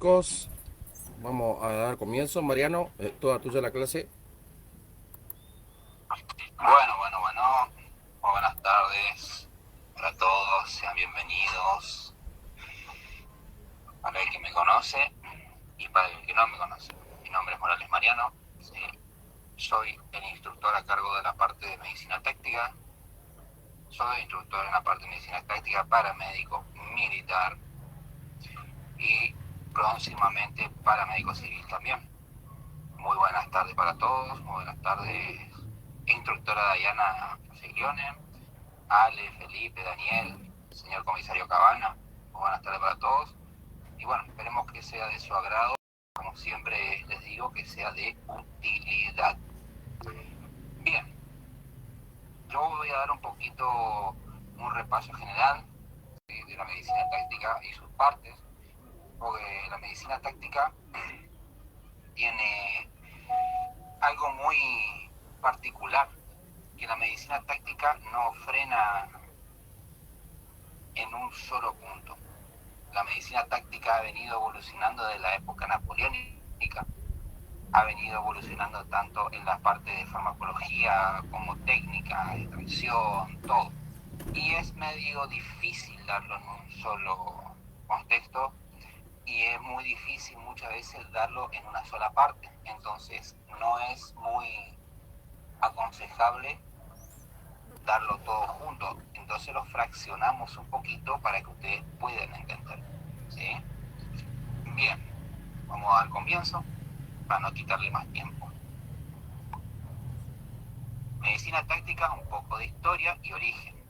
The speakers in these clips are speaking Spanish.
Chicos, vamos a dar comienzo. Mariano, toda tuya la clase. Bueno. Muy buenas tardes para todos, sean bienvenidos. Para el que me conoce y para el que no me conoce. Mi nombre es Morales Mariano, sí. Soy el instructor a cargo de la parte de medicina táctica. Soy instructor en la parte de medicina táctica paramédico militar y próximamente paramédico civil también. Muy buenas tardes para todos, muy buenas tardes, instructora Diana Seglione, Ale, Felipe, Daniel, señor comisario Cabana, muy buenas tardes para todos. Y bueno, esperemos que sea de su agrado, como siempre les digo, que sea de utilidad. Bien, yo voy a dar un poquito un repaso general de la medicina táctica y sus partes, porque la medicina táctica tiene algo muy particular, que la medicina táctica no frena en un solo punto. La medicina táctica ha venido evolucionando desde la época napoleónica, ha venido evolucionando tanto en la parte de farmacología como técnica, extracción, todo. Y es medio difícil darlo en un solo contexto y es muy difícil muchas veces darlo en una sola parte. Entonces no es muy aconsejable darlo todo junto. Entonces lo fraccionamos un poquito para que ustedes puedan entender. ¿Sí? Bien, vamos a dar comienzo para no quitarle más tiempo. Medicina táctica, un poco de historia y origen.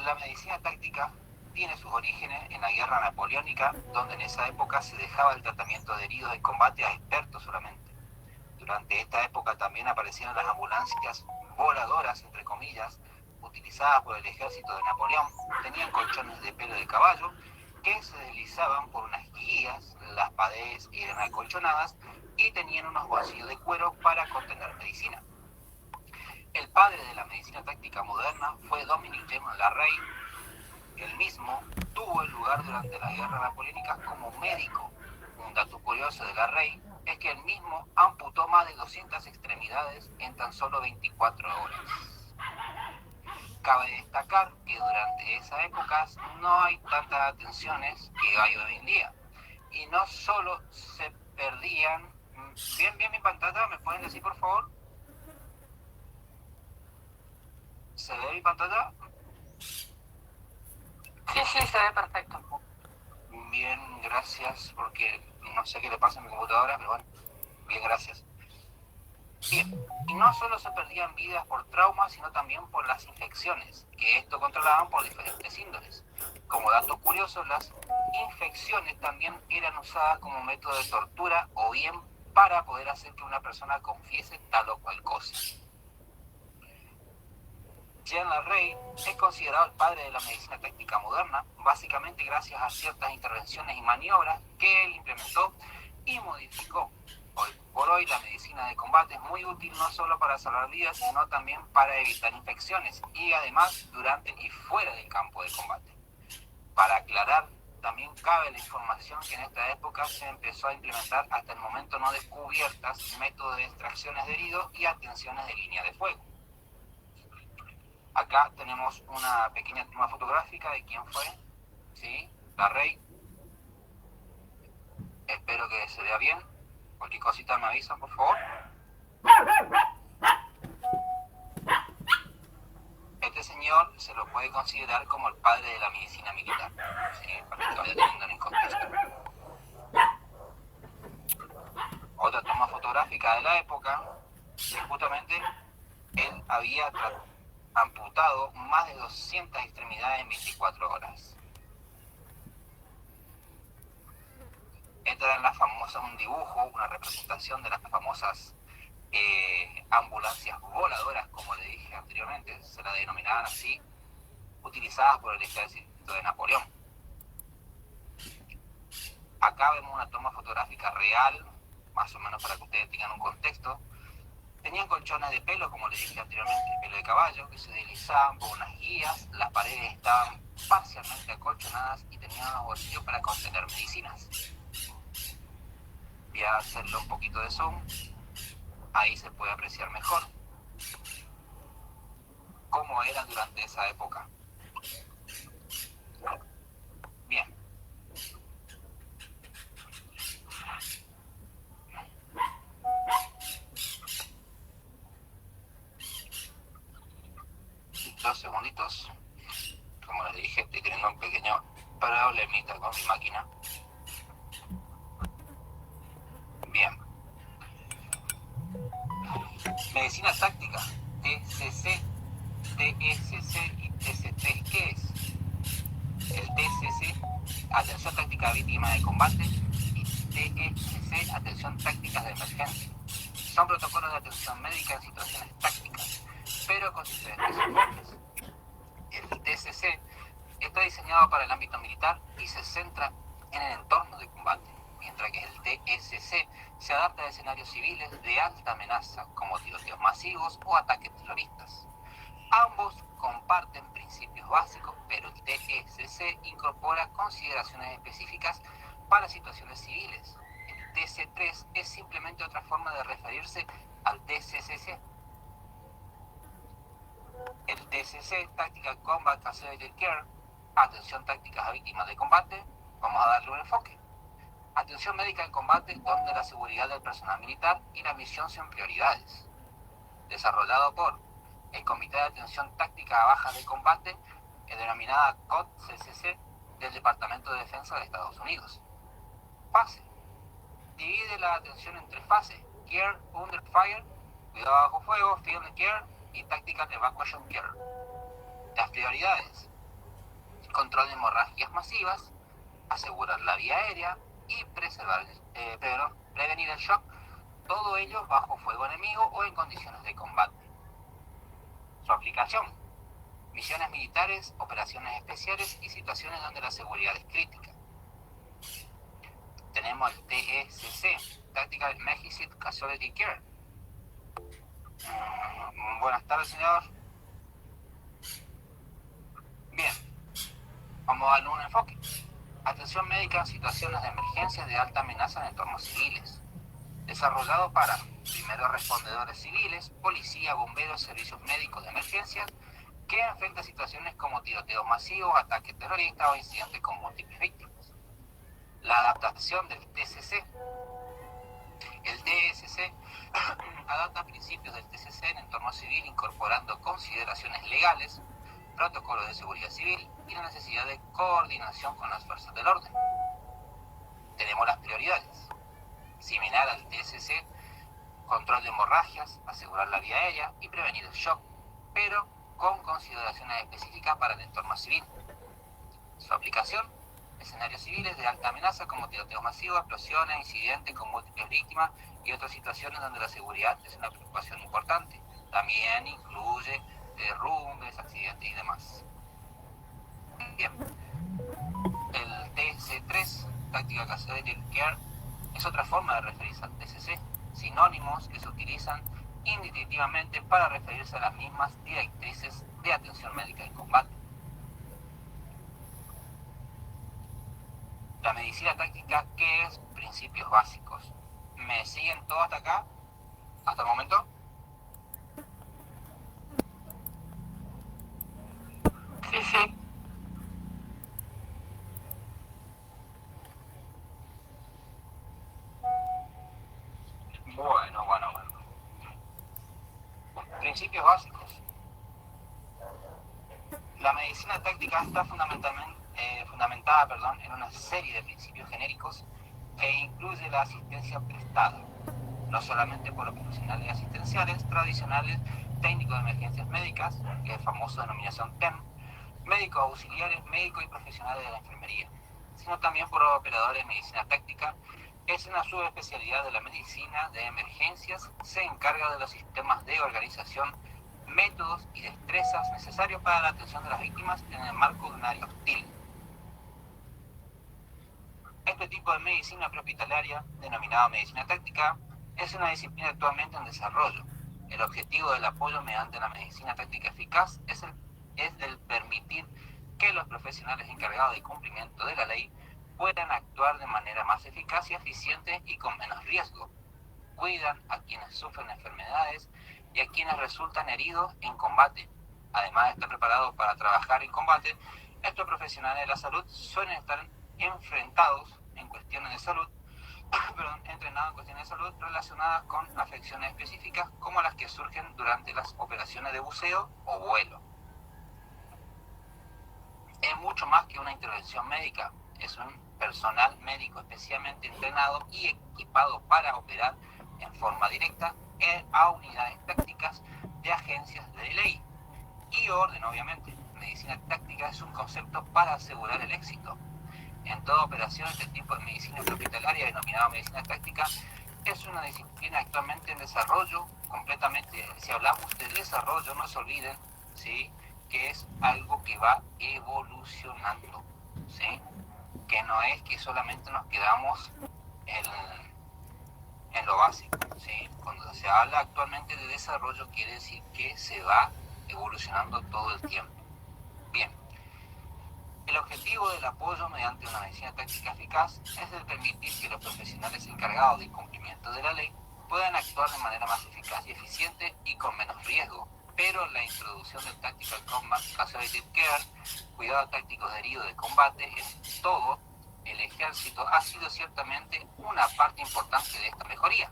La medicina táctica tiene sus orígenes en la guerra napoleónica, donde en esa época se dejaba el tratamiento de heridos en combate a expertos solamente. Durante esta época también aparecieron las ambulancias voladoras, entre comillas, utilizadas por el ejército de Napoleón. Tenían colchones de pelo de caballo que se deslizaban por unas guías, las paredes eran acolchonadas y tenían unos bolsillos de cuero para contener medicina. El padre de la medicina táctica moderna fue Dominique James Larrey. Él mismo tuvo el lugar durante la guerra napoleónica como médico. Un dato curioso de Larrey es que él mismo amputó más de 200 extremidades en tan solo 24 horas. Cabe destacar que durante esa época no hay tantas atenciones que hay hoy en día. Y no solo se perdían... Bien mi pantalla, ¿me pueden decir por favor? ¿Se ve mi pantalla? Sí, se ve perfecto. Bien, gracias, porque no sé qué le pasa a mi computadora, pero bueno, bien, gracias. Bien, y no solo se perdían vidas por traumas, sino también por las infecciones, que esto controlaban por diferentes índoles. Como dato curioso, las infecciones también eran usadas como método de tortura o bien para poder hacer que una persona confiese tal o cual cosa. Jean Larrey es considerado el padre de la medicina táctica moderna, básicamente gracias a ciertas intervenciones y maniobras que él implementó y modificó. Hoy por hoy la medicina de combate es muy útil no solo para salvar vidas, sino también para evitar infecciones y además durante y fuera del campo de combate. Para aclarar, también cabe la información que en esta época se empezó a implementar hasta el momento no descubiertas métodos de extracciones de heridos y atenciones de línea de fuego. Acá tenemos una pequeña toma fotográfica de quién fue, ¿sí? Larrey. Espero que se vea bien. Cualquier cosita me avisan, por favor. Este señor se lo puede considerar como el padre de la medicina militar, ¿sí? Para que vaya teniendo en contexto. Otra toma fotográfica de la época, que justamente él había amputado más de 200 extremidades en 24 horas. Esta era la famosa, un dibujo, una representación de las famosas ambulancias voladoras, como le dije anteriormente, se la denominaban así, utilizadas por el ejército de Napoleón. Acá vemos una toma fotográfica real, más o menos para que ustedes tengan un contexto, Tenían colchones de pelo, como les dije anteriormente, pelo de caballo, que se deslizaban por unas guías, las paredes estaban parcialmente acolchonadas y tenían unos bolsillos para contener medicinas. Voy a hacerle un poquito de zoom, ahí se puede apreciar mejor cómo eran durante esa época. Bien. Dos segunditos. Como les dije, estoy teniendo un pequeño problemita con mi máquina. Bien. Medicina táctica, TCC, TSC y TC3. ¿Qué es? El TCC, atención táctica a víctimas de combate, y TSC, atención tácticas de emergencia. Son protocolos de atención médica en situaciones tácticas, pero con diferentes enfoques. El TCC está diseñado para el ámbito militar y se centra en el entorno de combate, mientras que el TSC se adapta a escenarios civiles de alta amenaza, como tiroteos masivos o ataques terroristas. Ambos comparten principios básicos, pero el TSC incorpora consideraciones específicas para situaciones civiles. El TC3 es simplemente otra forma de referirse al TCCC. El TCC, Tactical Combat Accelerated Care, atención tácticas a víctimas de combate, vamos a darle un enfoque. Atención médica en combate, donde la seguridad del personal militar y la misión son prioridades. Desarrollado por el Comité de Atención Táctica a Bajas de Combate, denominada COD-CCC, del Departamento de Defensa de Estados Unidos. Fase. Divide la atención en tres fases: Care Under Fire, cuidado bajo fuego, Field Care y Tactical Evacuation Care. Las prioridades: control de hemorragias masivas, asegurar la vía aérea y prevenir el shock, todo ello bajo fuego enemigo o en condiciones de combate. Su aplicación: misiones militares, operaciones especiales y situaciones donde la seguridad es crítica. Tenemos el TECC, Tactical Emergency Casualty Care. Buenas tardes, señor. Bien, vamos a darle un enfoque. Atención médica en situaciones de emergencia de alta amenaza en entornos civiles. Desarrollado para primeros respondedores civiles, policía, bomberos, servicios médicos de emergencias, que enfrentan situaciones como tiroteos masivos, ataques terroristas o incidentes con múltiples víctimas. La adaptación del TCC. El TSC adapta principios del TCC en entorno civil, incorporando consideraciones legales, protocolos de seguridad civil y la necesidad de coordinación con las fuerzas del orden. Tenemos las prioridades. Similar al TSC, control de hemorragias, asegurar la vía aérea y prevenir el shock, pero con consideraciones específicas para el entorno civil. Su aplicación: escenarios civiles de alta amenaza como tiroteos masivos, explosiones, incidentes con múltiples víctimas y otras situaciones donde la seguridad es una preocupación importante. También incluye derrumbes, accidentes y demás. Bien. El TC3, Tactical Casualty Care, es otra forma de referirse al TCC, sinónimos que se utilizan indistintivamente para referirse a las mismas directrices de atención médica en combate. La medicina táctica, ¿qué es? Principios básicos. ¿Me siguen todos hasta acá? ¿Hasta el momento? Sí, sí. Bueno. Principios básicos. La medicina táctica está fundamentada en una serie de principios genéricos que incluye la asistencia prestada, no solamente por los profesionales asistenciales tradicionales, técnicos de emergencias médicas, que es famosa denominación TEM, médicos auxiliares, médicos y profesionales de la enfermería, sino también por operadores de medicina táctica. Es una subespecialidad de la medicina de emergencias, se encarga de los sistemas de organización, métodos y destrezas necesarios para la atención de las víctimas en el marco de un área hostil. Este tipo de medicina prehospitalaria, denominada medicina táctica, es una disciplina actualmente en desarrollo. El objetivo del apoyo mediante la medicina táctica eficaz es el permitir que los profesionales encargados del cumplimiento de la ley puedan actuar de manera más eficaz y eficiente y con menos riesgo. Cuidan a quienes sufren enfermedades y a quienes resultan heridos en combate. Además de estar preparados para trabajar en combate, estos profesionales de la salud suelen estar enfrentados en cuestiones de salud, entrenados en cuestiones de salud relacionadas con afecciones específicas como las que surgen durante las operaciones de buceo o vuelo. Es mucho más que una intervención médica, es un personal médico especialmente entrenado y equipado para operar en forma directa a unidades tácticas de agencias de ley y orden, obviamente. Medicina táctica es un concepto para asegurar el éxito. En toda operación, este tipo de medicina hospitalaria, denominada medicina táctica, es una disciplina actualmente en desarrollo, completamente. Si hablamos de desarrollo, no se olviden, ¿sí?, que es algo que va evolucionando, ¿sí?, que no es que solamente nos quedamos en lo básico, ¿sí? Cuando se habla actualmente de desarrollo, quiere decir que se va evolucionando todo el tiempo. Bien, el objetivo del apoyo mediante una medicina táctica eficaz es el permitir que los profesionales encargados del cumplimiento de la ley puedan actuar de manera más eficaz y eficiente y con menos riesgo. Pero la introducción del Tactical Combat Associated Care, cuidado táctico de herido de combate, en todo el ejército ha sido ciertamente una parte importante de esta mejoría.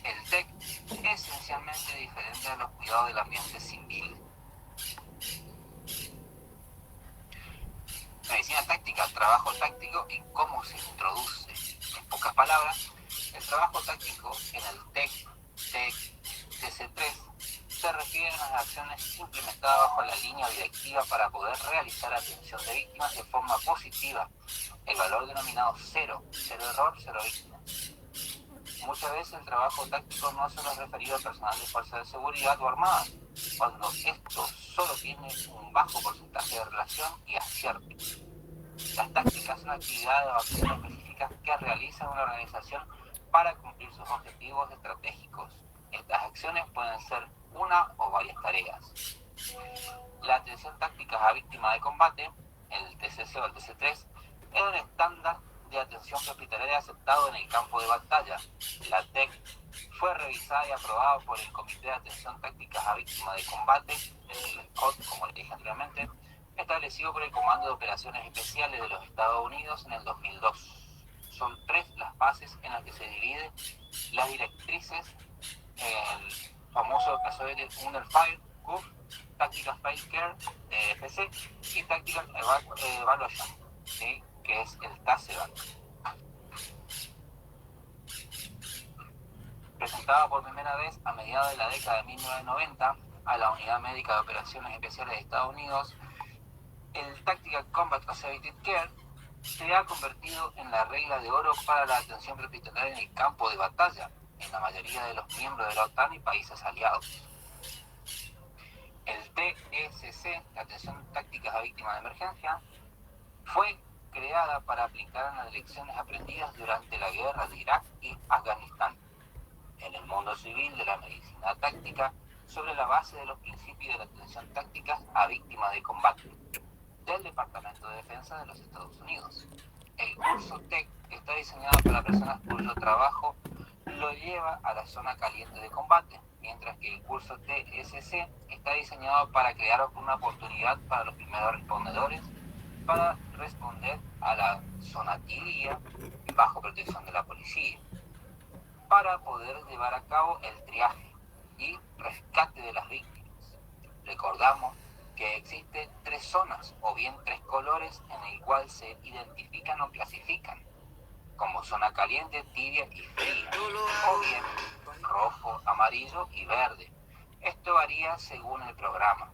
El TEC es esencialmente diferente a los cuidados del ambiente civil. Medicina táctica, trabajo táctico y cómo se introduce. En pocas palabras, el trabajo táctico en el TEC, TC3, se refiere a las acciones implementadas bajo la línea directiva para poder realizar atención de víctimas de forma positiva. El valor denominado cero error, cero víctima. Muchas veces el trabajo táctico no solo es referido a personal de fuerzas de seguridad o armadas, cuando esto solo tiene un bajo porcentaje de relación y acierto. Las tácticas son actividades o acciones específicas que realiza una organización para cumplir sus objetivos estratégicos. Estas acciones pueden ser una o varias tareas. La atención táctica a víctimas de combate, el TCC o el TC3, es un estándar de atención hospitalaria aceptado en el campo de batalla. La TEC fue revisada y aprobada por el Comité de Atención Táctica a Víctimas de Combate, el COT, como le dije anteriormente, establecido por el Comando de Operaciones Especiales de los Estados Unidos en el 2002. Son 3 las fases en las que se dividen las directrices, el famoso caso de Underfire, CUF, Tactical Fire Care, TFC, y Tactical Evaluation, ¿sí?, que es el TASEVAC. Presentada por primera vez a mediados de la década de 1990 a la Unidad Médica de Operaciones Especiales de Estados Unidos, el Tactical Combat Associated Care se ha convertido en la regla de oro para la atención prehospitalaria en el campo de batalla en la mayoría de los miembros de la OTAN y países aliados. El TSC, la atención táctica a víctimas de emergencia, fue creada para aplicar en las lecciones aprendidas durante la guerra de Irak y Afganistán en el mundo civil de la medicina táctica sobre la base de los principios de la atención táctica a víctimas de combate del Departamento de Defensa de los Estados Unidos. El curso TEC está diseñado para personas cuyo trabajo lo lleva a la zona caliente de combate, mientras que el curso TSC está diseñado para crear una oportunidad para los primeros respondedores para responder a la zona tibia bajo protección de la policía, para poder llevar a cabo el triaje y rescate de las víctimas. Recordamos que existen 3 zonas o bien 3 colores en el cual se identifican o clasifican, como zona caliente, tibia y fría, o bien rojo, amarillo y verde. Esto varía según el programa.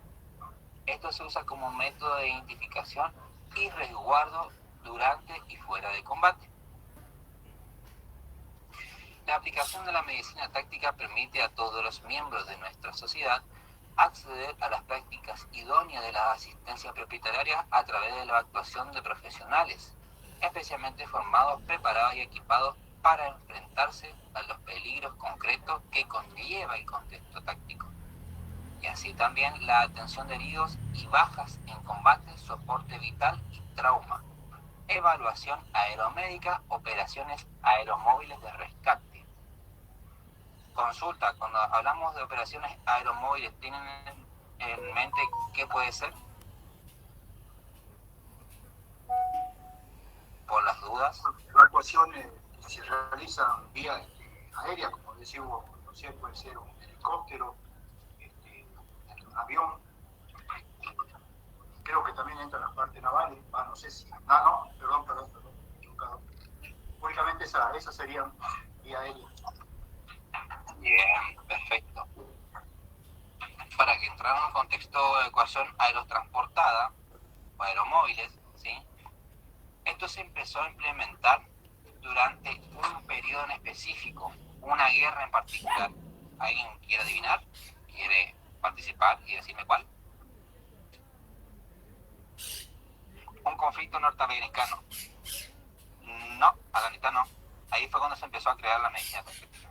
Esto se usa como método de identificación y resguardo durante y fuera de combate. La aplicación de la medicina táctica permite a todos los miembros de nuestra sociedad acceder a las prácticas idóneas de la asistencia prehospitalaria a través de la actuación de profesionales, especialmente formados, preparados y equipados para enfrentarse a los peligros concretos que conlleva el contexto táctico. Y así también la atención de heridos y bajas en combate, soporte vital y trauma, evaluación aeromédica, operaciones aeromóviles de rescate. Consulta, cuando hablamos de operaciones aeromóviles, ¿tienen en mente qué puede ser? Por las dudas. Evacuaciones que se realizan vía aérea, como decimos, no sé, puede ser un helicóptero, un avión. Creo que también entra en la parte naval, no sé si. Perdón, equivocado. Únicamente esas serían vía aérea. Bien, perfecto. Para que entrara en un contexto de ecuación aerotransportada o aeromóviles, ¿sí? Esto se empezó a implementar durante un periodo en específico, una guerra en particular. ¿Alguien quiere adivinar? ¿Quiere participar y decirme cuál? Un conflicto norteamericano. No, a la mitad no. Ahí fue cuando se empezó a crear la medicina táctica.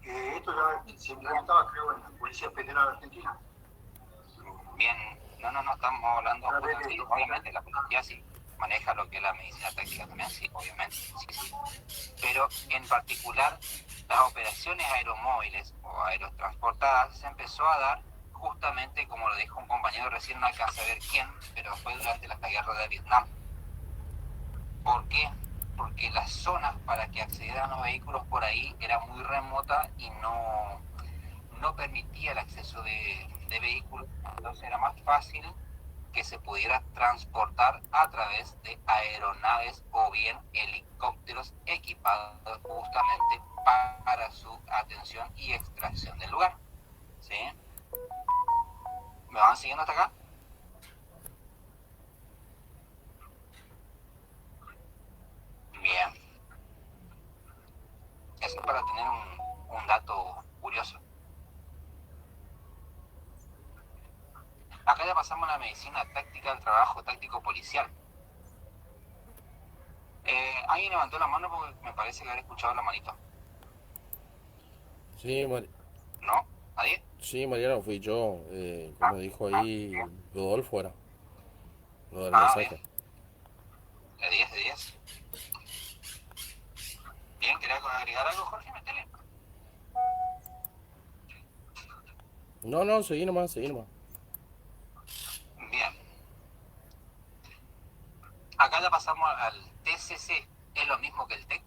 Esto ya se implementaba, creo, en la Policía Federal Argentina. Bien, no, estamos hablando, sí, obviamente la policía sí maneja lo que es la medicina táctica también, sí, obviamente, sí. Pero en particular, las operaciones aeromóviles o aerotransportadas se empezó a dar justamente, como lo dijo un compañero recién, no alcanza a ver quién, pero fue durante la guerra de Vietnam. ¿Por qué? Porque las zonas para que accedieran los vehículos por ahí era muy remota y no permitía el acceso de vehículos, entonces era más fácil que se pudiera transportar a través de aeronaves o bien helicópteros equipados justamente para su atención y extracción del lugar. ¿Sí? ¿Me van siguiendo hasta acá? Bien. Eso es para tener un dato curioso. Acá ya pasamos a la medicina táctica, el trabajo táctico policial. ¿Alguien levantó la mano? Porque me parece que haber escuchado la manito. Sí, ¿No? ¿Nadie? sí, Mariano, fui yo. Como dijo ahí Rodolfo, era lo del Bien. mensaje. De 10 de 10. Bien, ¿quería agregar algo, Jorge? Metele. No, seguí nomás. Bien. Acá ya pasamos al TCC. ¿Es lo mismo que el TEC?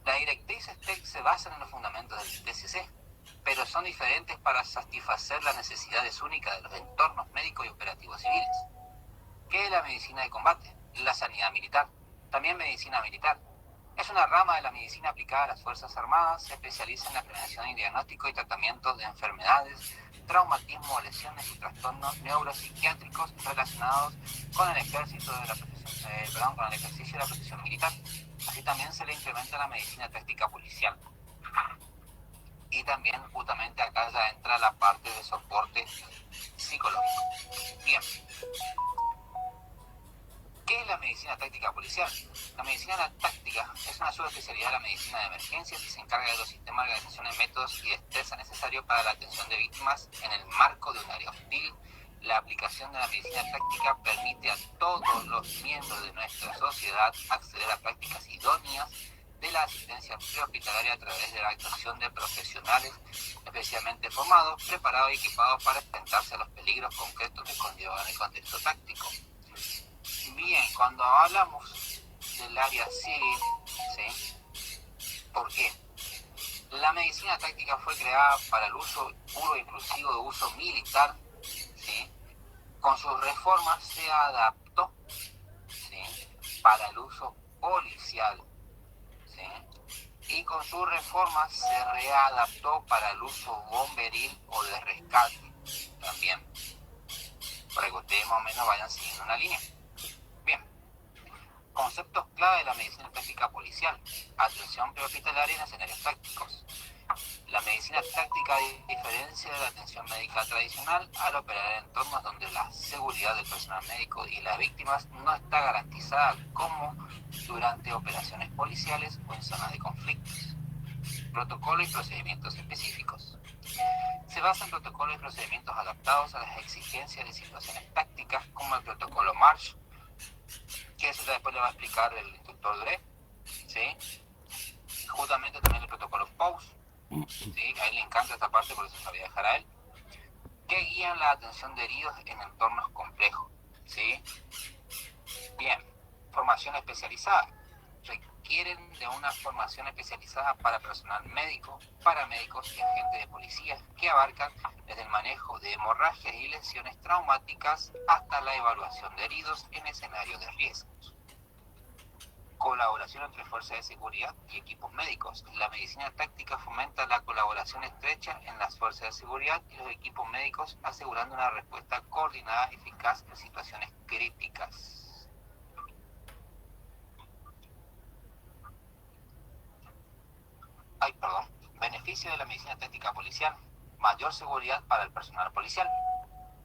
Las directrices TEC se basan en los fundamentos del TCC, pero son diferentes para satisfacer las necesidades únicas de los entornos médicos y operativos civiles. ¿Qué es la medicina de combate? La sanidad militar. También medicina militar. Es una rama de la medicina aplicada a las Fuerzas Armadas, se especializa en la prevención y diagnóstico y tratamiento de enfermedades, traumatismo, lesiones y trastornos neuropsiquiátricos relacionados con el ejército de la con el ejercicio de la protección militar. Así también se le implementa la medicina táctica policial. Y también justamente acá ya entra la parte de soporte psicológico. Bien. ¿Qué es la medicina táctica policial? La medicina táctica es una subespecialidad de la medicina de emergencias y se encarga de los sistemas de organización, métodos y destreza necesarios para la atención de víctimas en el marco de un área hostil. La aplicación de la medicina táctica permite a todos los miembros de nuestra sociedad acceder a prácticas idóneas de la asistencia prehospitalaria a través de la actuación de profesionales especialmente formados, preparados y equipados para enfrentarse a los peligros concretos que conllevan el contexto táctico. Bien, cuando hablamos del área civil, ¿sí? ¿Por qué? La medicina táctica fue creada para el uso puro e inclusivo de uso militar, ¿sí? Con sus reformas se adaptó, ¿sí? Para el uso policial, ¿sí? Y con sus reformas se readaptó para el uso bomberil o de rescate también, para que ustedes más o menos vayan siguiendo una línea. Bien, conceptos clave de la medicina táctica policial: atención prehospitalaria en escenarios tácticos. La medicina táctica diferencia de la atención médica tradicional al operar en entornos donde la seguridad del personal médico y las víctimas no está garantizada como durante operaciones policiales o en zonas de conflictos. Protocolo y procedimientos específicos. Se basa en protocolos y procedimientos adaptados a las exigencias de situaciones tácticas, como el protocolo Marsh, que eso después le va a explicar el instructor Dre, ¿sí? Justamente también el protocolo Pause, ¿sí? A él le encanta esta parte, por eso se la voy a dejar a él, que guían la atención de heridos en entornos complejos, ¿sí? Bien, formación especializada. Requieren de una formación especializada para personal médico, paramédicos y agentes de policía, que abarcan desde el manejo de hemorragias y lesiones traumáticas hasta la evaluación de heridos en escenarios de riesgos. Colaboración entre fuerzas de seguridad y equipos médicos. La medicina táctica fomenta la colaboración estrecha en las fuerzas de seguridad y los equipos médicos, asegurando una respuesta coordinada y eficaz en situaciones críticas. Beneficio de la medicina táctica policial: mayor seguridad para el personal policial.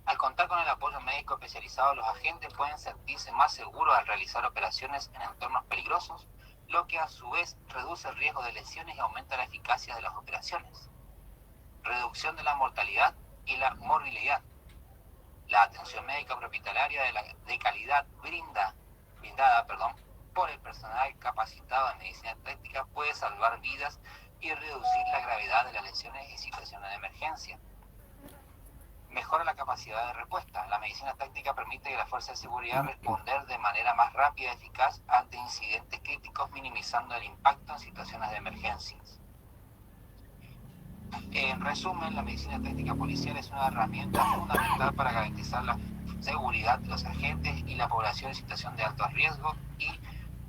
Al contar con el apoyo médico especializado, los agentes pueden sentirse más seguros al realizar operaciones en entornos peligrosos, lo que a su vez reduce el riesgo de lesiones y aumenta la eficacia de las operaciones. Reducción de la mortalidad y la morbilidad. La atención médica prehospitalaria de calidad brindada por el personal capacitado en medicina táctica puede salvar vidas y reducir la gravedad de las lesiones y situaciones de emergencia. Mejora la capacidad de respuesta. La medicina táctica permite que la fuerza de seguridad responder de manera más rápida y eficaz ante incidentes críticos, minimizando el impacto en situaciones de emergencias. En resumen, la medicina táctica policial es una herramienta fundamental para garantizar la seguridad de los agentes y la población en situación de alto riesgo y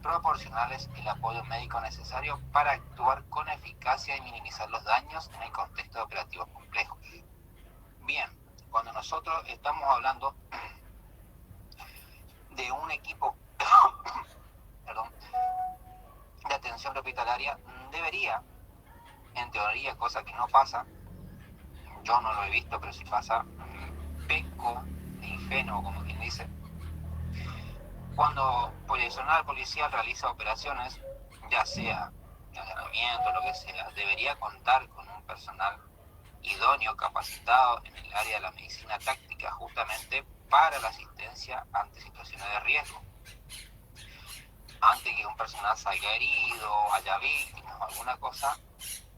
proporcionarles el apoyo médico necesario para actuar con eficacia y minimizar los daños en el contexto de operativos complejos. Bien, cuando nosotros estamos hablando de un equipo de atención prehospitalaria, debería, en teoría, cosa que no pasa, yo no lo he visto, pero si pasa, peco de ingenuo, como quien dice, cuando personal policial realiza operaciones, ya sea de allanamiento, lo que sea, debería contar con un personal idóneo, capacitado en el área de la medicina táctica, justamente para la asistencia ante situaciones de riesgo. Antes que un personal salga herido, haya víctimas o alguna cosa,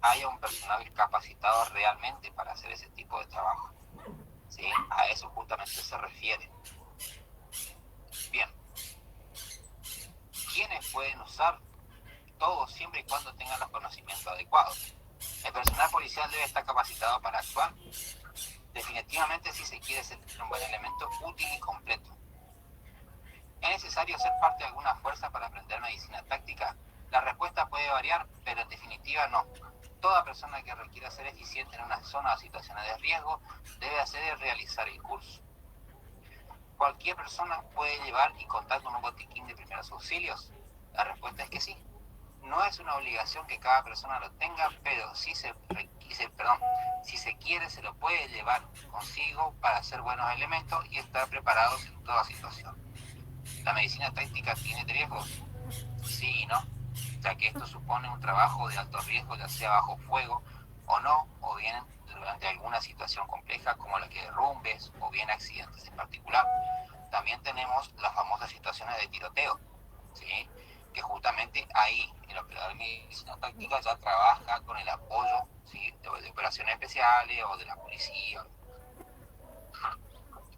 haya un personal capacitado realmente para hacer ese tipo de trabajo, ¿sí? A eso justamente se refiere. Bien. ¿Quiénes pueden usar? Todos, siempre y cuando tengan los conocimientos adecuados. El personal policial debe estar capacitado para actuar. Definitivamente, si se quiere ser un buen elemento útil y completo. ¿Es necesario ser parte de alguna fuerza para aprender medicina táctica? La respuesta puede variar, pero en definitiva no. Toda persona que requiera ser eficiente en una zona o situaciones de riesgo debe hacer y realizar el curso. ¿Cualquier persona puede llevar y contar con un botiquín de primeros auxilios? La respuesta es que sí. No es una obligación que cada persona lo tenga, pero si se quiere, se lo puede llevar consigo para hacer buenos elementos y estar preparados en toda situación. ¿La medicina táctica tiene riesgos? Sí y no, ya que esto supone un trabajo de alto riesgo, ya sea bajo fuego o no, o bien durante alguna situación compleja como la que derrumbes o bien accidentes en particular. También tenemos las famosas situaciones de tiroteo, ¿sí? Que justamente ahí el operador de medicina táctica ya trabaja con el apoyo, ¿sí? de operaciones especiales o de la policía.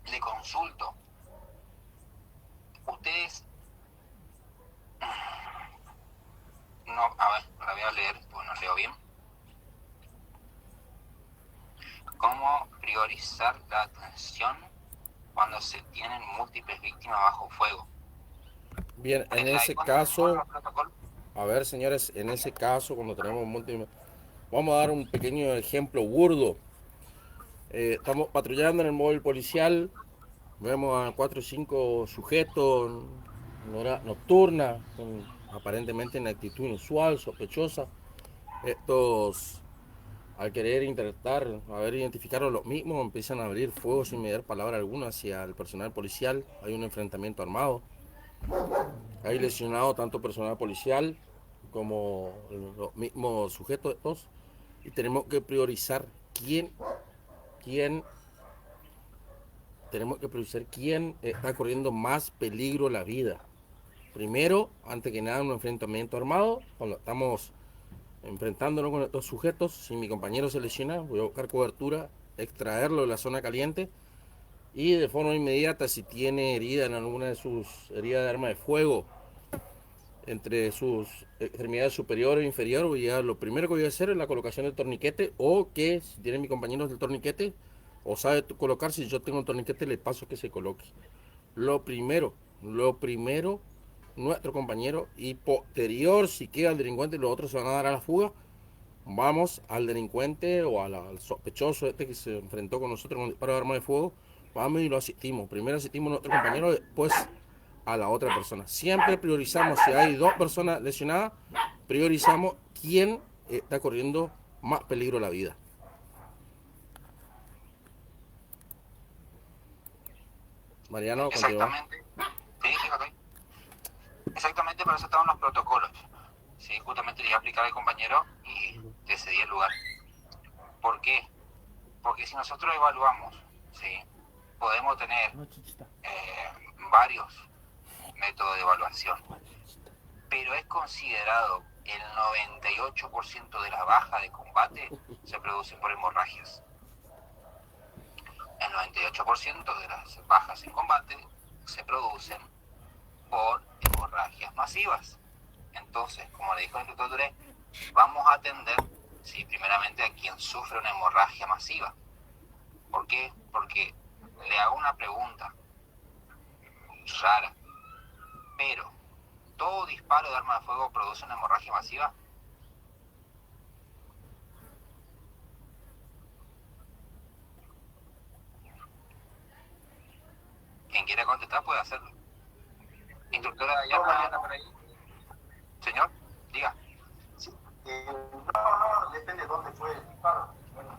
Le consulto, ustedes, no, a ver, la voy a leer, porque no leo bien. ¿Cómo priorizar la atención cuando se tienen múltiples víctimas bajo fuego? Bien, en ese caso, a ver señores, en ese caso, cuando tenemos múltiples, vamos a dar un pequeño ejemplo burdo. Estamos patrullando en el móvil policial, vemos a 4 o 5 sujetos en hora nocturna, aparentemente en actitud inusual, sospechosa. Estos, al querer intentar identificarlos los mismos, empiezan a abrir fuego sin mediar palabra alguna hacia el personal policial. Hay un enfrentamiento armado. Hay lesionado tanto personal policial como los mismos sujetos y tenemos que priorizar quién tenemos que priorizar quién está corriendo más peligro la vida. Primero, antes que nada, un enfrentamiento armado, cuando estamos enfrentándonos con estos sujetos, si mi compañero se lesiona, voy a buscar cobertura, extraerlo de la zona caliente y de forma inmediata, si tiene herida en alguna de sus heridas de arma de fuego, entre sus extremidades superior e inferior, lo primero que voy a hacer es la colocación del torniquete, o que si tiene mi compañero el torniquete o sabe colocar, si yo tengo un torniquete le paso que se coloque. Lo primero, nuestro compañero, y posterior, si queda el delincuente y los otros se van a dar a la fuga, vamos al delincuente o al sospechoso este que se enfrentó con nosotros con disparo de arma de fuego, vamos y lo asistimos. Primero asistimos a nuestro compañero, después a la otra persona. Siempre priorizamos, si hay dos personas lesionadas, priorizamos quién está corriendo más peligro a la vida. Mariano, continúa. Exactamente. Sí, fíjate. Exactamente para eso estaban los protocolos. Sí, justamente le iba a explicar al compañero y decidí el lugar. ¿Por qué? Porque si nosotros evaluamos, ¿sí? Podemos tener varios métodos de evaluación, pero es considerado el 98% de las bajas de combate se producen por hemorragias. El 98% de las bajas en combate se producen por hemorragias masivas. Entonces, como le dijo el doctor Duré, vamos a atender, sí, primeramente a quien sufre una hemorragia masiva. ¿Por qué? Porque le hago una pregunta rara, pero ¿todo disparo de arma de fuego produce una hemorragia masiva? Quien quiera contestar puede hacerlo. Instructora Dayana, por ahí. Señor, diga. Sí. No, depende de dónde fue el disparo. Bueno,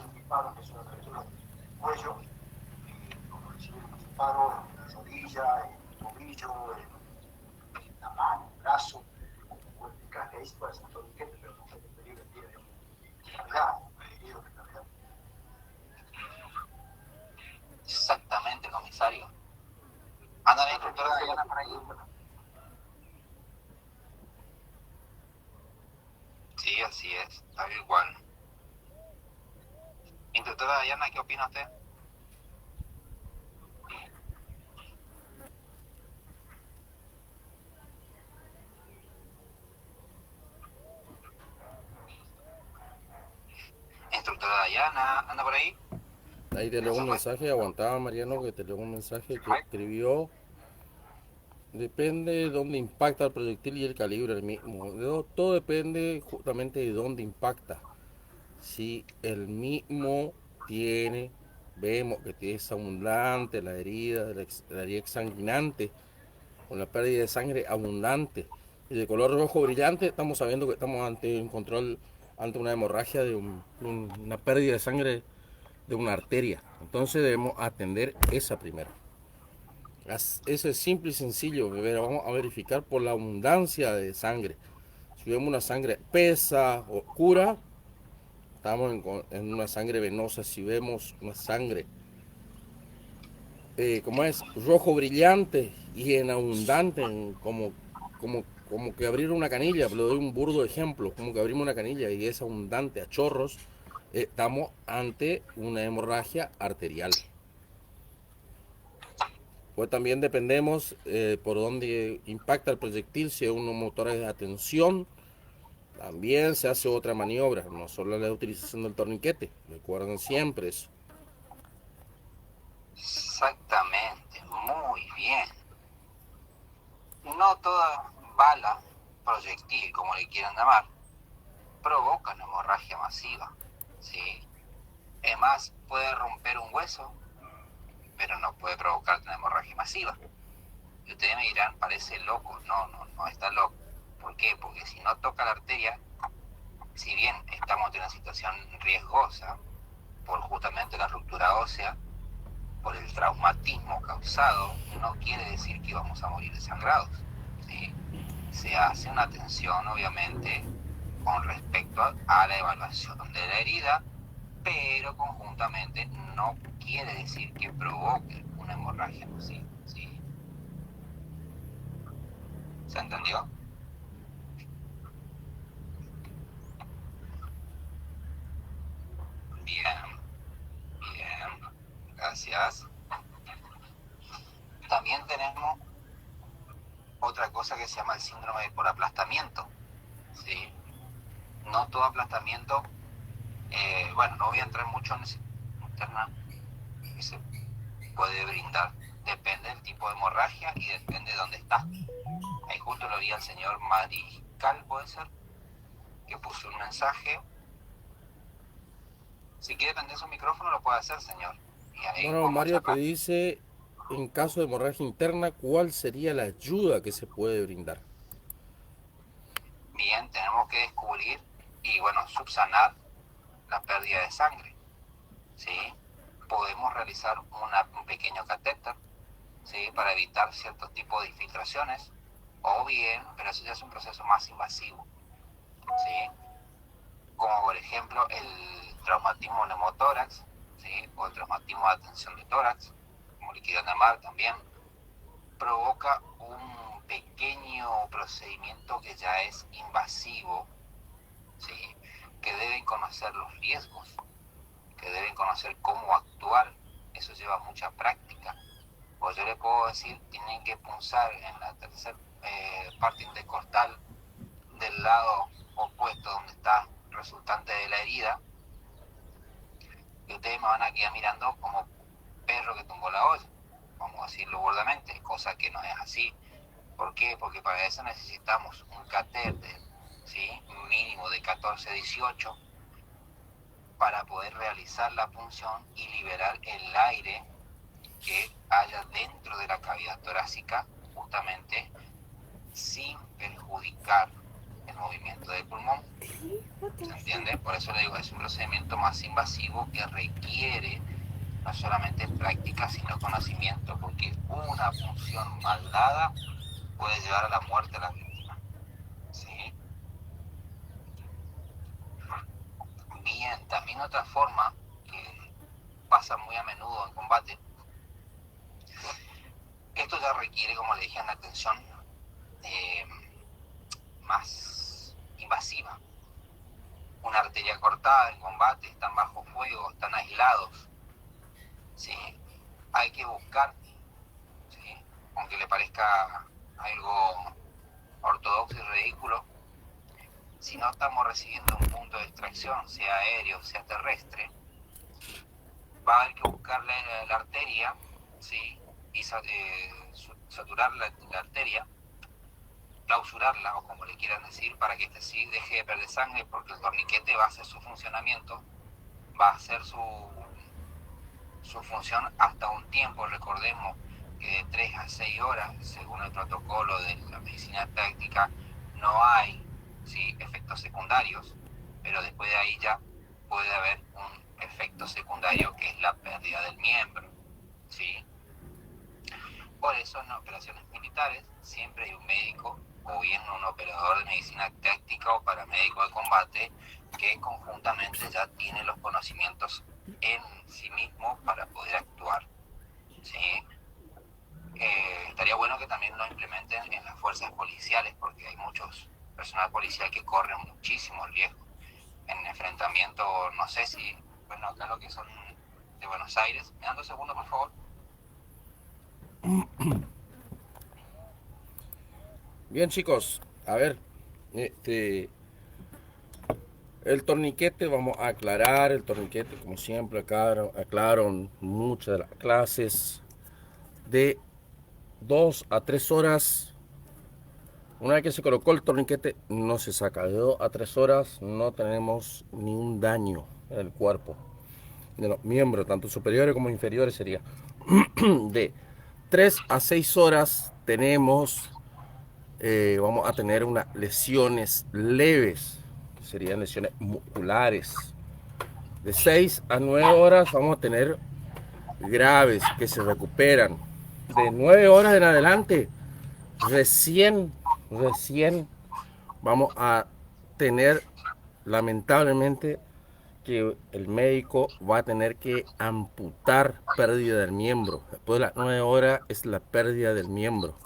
un disparo que es una fractura del cuello, como recibir un disparo en la rodilla, en el tobillo, en la mano, el brazo, o en el casco, ahí se puede hacer todo el tiempo, pero no se peligro el día de gravedad, peligro de gravedad. Exactamente, comisario. Anda la instructora Dayana por ahí. Sí, así es, tal igual. Instructora Dayana, ¿qué opina usted? Instructora Dayana, ¿anda por ahí? Ahí te leo un mensaje, aguantaba Mariano, que te leo un mensaje que escribió. Depende de dónde impacta el proyectil y el calibre del mismo. Todo depende justamente de dónde impacta. Si el mismo vemos que es abundante la herida exsanguinante, con la pérdida de sangre abundante y de color rojo brillante, estamos sabiendo que estamos ante un control, ante una hemorragia de una pérdida de sangre de una arteria. Entonces debemos atender esa primero. Eso es simple y sencillo, pero vamos a verificar por la abundancia de sangre. Si vemos una sangre espesa, oscura, estamos en una sangre venosa. Si vemos una sangre, como es, rojo brillante y en abundante, como que abrir una canilla, le doy un burdo ejemplo, como que abrimos una canilla y es abundante a chorros, estamos ante una hemorragia arterial. Pues también dependemos por dónde impacta el proyectil, si es unos motores de atención, también se hace otra maniobra, no solo la utilización del torniquete, recuerden siempre eso. Exactamente, muy bien. No toda bala, proyectil, como le quieran llamar, provoca una hemorragia masiva, ¿sí? Es más, puede romper un hueso, pero no puede provocar una hemorragia masiva. Y ustedes me dirán, parece loco. No está loco. ¿Por qué? Porque si no toca la arteria, si bien estamos en una situación riesgosa por justamente la ruptura ósea, por el traumatismo causado, no quiere decir que vamos a morir desangrados. ¿sí? Se hace una atención, obviamente, con respecto a la evaluación de la herida, pero conjuntamente no quiere decir que provoque una hemorragia, ¿sí? ¿Sí? ¿Se entendió? Bien, bien, gracias. También tenemos otra cosa que se llama el síndrome por aplastamiento, ¿sí? No todo aplastamiento, bueno, no voy a entrar mucho en esa interna que se puede brindar, depende del tipo de hemorragia y depende de dónde está. Ahí justo lo vi al señor Mariscal, puede ser, que puso un mensaje. Si quiere prender su micrófono lo puede hacer, señor. Y ahí Bueno, vamos a Mario te charlar. dice, en caso de hemorragia interna, ¿cuál sería la ayuda que se puede brindar? Bien, tenemos que descubrir y, bueno, subsanar la pérdida de sangre, ¿sí? Podemos realizar un pequeño catéter, ¿sí? Para evitar ciertos tipos de infiltraciones, o bien, pero eso ya es un proceso más invasivo, ¿sí? Como por ejemplo el traumatismo neumotórax, ¿sí? O el traumatismo de atención de tórax, como líquido mar también, provoca un pequeño procedimiento que ya es invasivo, ¿sí? Que deben conocer los riesgos, que deben conocer cómo actuar, eso lleva mucha práctica. Pues yo le puedo decir, tienen que punzar en la tercera parte intercostal del lado opuesto donde está resultante de la herida, y ustedes me van a quedar mirando como perro que tumbó la olla, vamos a decirlo burdamente, cosa que no es así. ¿Por qué? Porque para eso necesitamos un catéter, ¿sí? Mínimo de 14-18 para poder realizar la punción y liberar el aire que haya dentro de la cavidad torácica, justamente sin perjudicar el movimiento del pulmón. ¿Se entiende? Por eso le digo, es un procedimiento más invasivo que requiere no solamente práctica, sino conocimiento, porque una punción mal dada puede llevar a la muerte a la víctima. ¿Sí? Bien, también otra forma que pasa muy a menudo en combate, esto ya requiere, como le dije, una atención más invasiva. Una arteria cortada en combate, están bajo fuego, están aislados, ¿sí? Hay que buscar, ¿sí? Aunque le parezca algo ortodoxo y ridículo, si no estamos recibiendo un punto de extracción, sea aéreo, sea terrestre, va a haber que buscar la arteria, ¿sí? Y saturar la arteria, clausurarla, o como le quieran decir, para que este sí deje de perder sangre, porque el torniquete va a hacer su funcionamiento, va a hacer su función hasta un tiempo. Recordemos que de 3 a 6 horas, según el protocolo de la medicina táctica, no hay, ¿sí?, efectos secundarios, pero después de ahí ya puede haber un efecto secundario que es la pérdida del miembro, ¿sí? Por eso en operaciones militares siempre hay un médico o bien un operador de medicina táctica o paramédico de combate que conjuntamente ya tiene los conocimientos en sí mismo para poder actuar, ¿sí? Estaría bueno que también lo implementen en las fuerzas policiales, porque hay muchos personal policial que corren muchísimo riesgo en enfrentamiento. No sé si, bueno, acá lo que son de Buenos Aires. ¿Me dan 2 segundos, por favor? Bien, chicos, a ver, el torniquete, vamos a aclarar el torniquete, como siempre, aclaro en muchas de las clases, de 2 a 3 horas. Una vez que se colocó el torniquete, no se saca. De 2 a 3 horas no tenemos ni un daño en el cuerpo, de los miembros, tanto superiores como inferiores sería. De 3 a 6 horas tenemos, vamos a tener unas lesiones leves, que serían lesiones musculares. De 6 a 9 horas vamos a tener graves que se recuperan. De 9 horas en adelante, recién Entonces 100 vamos a tener lamentablemente que el médico va a tener que amputar pérdida del miembro. Después de las 9 horas es la pérdida del miembro.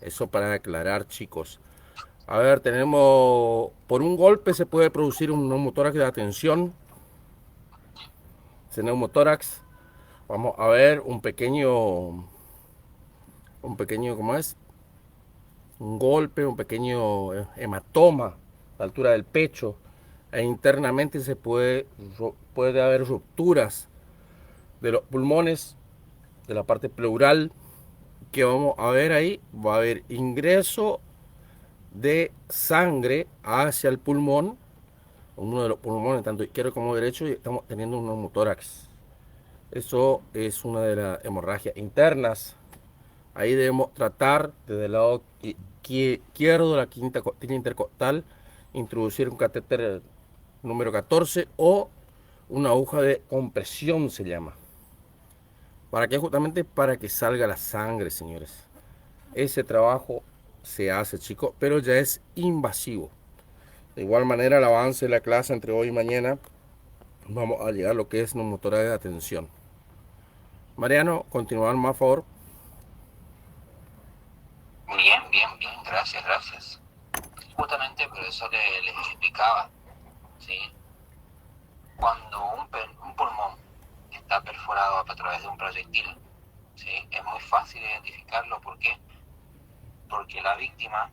Eso para aclarar, chicos. A ver, tenemos, por un golpe se puede producir un neumotórax de atención. Ese neumotórax, vamos a ver ¿cómo es? Un golpe, un pequeño hematoma a la altura del pecho. E internamente puede haber rupturas de los pulmones, de la parte pleural, que vamos a ver ahí. Va a haber ingreso de sangre hacia el pulmón, uno de los pulmones, tanto izquierdo como derecho, y estamos teniendo un neumotórax. Eso es una de las hemorragias internas. Ahí debemos tratar desde el lado izquierdo de la quinta costilla intercostal, introducir un catéter número 14 o una aguja de compresión se llama. ¿Para qué? Justamente para que salga la sangre, señores. Ese trabajo se hace, chicos, pero ya es invasivo. De igual manera, el avance de la clase entre hoy y mañana, vamos a llegar a lo que es neumotórax de atención. Mariano, continuar más, por favor. Bien, bien, bien, gracias, gracias. Justamente por eso les explicaba, ¿sí? Cuando un pulmón está perforado a través de un proyectil, ¿sí? Es muy fácil identificarlo. ¿Por qué? Porque la víctima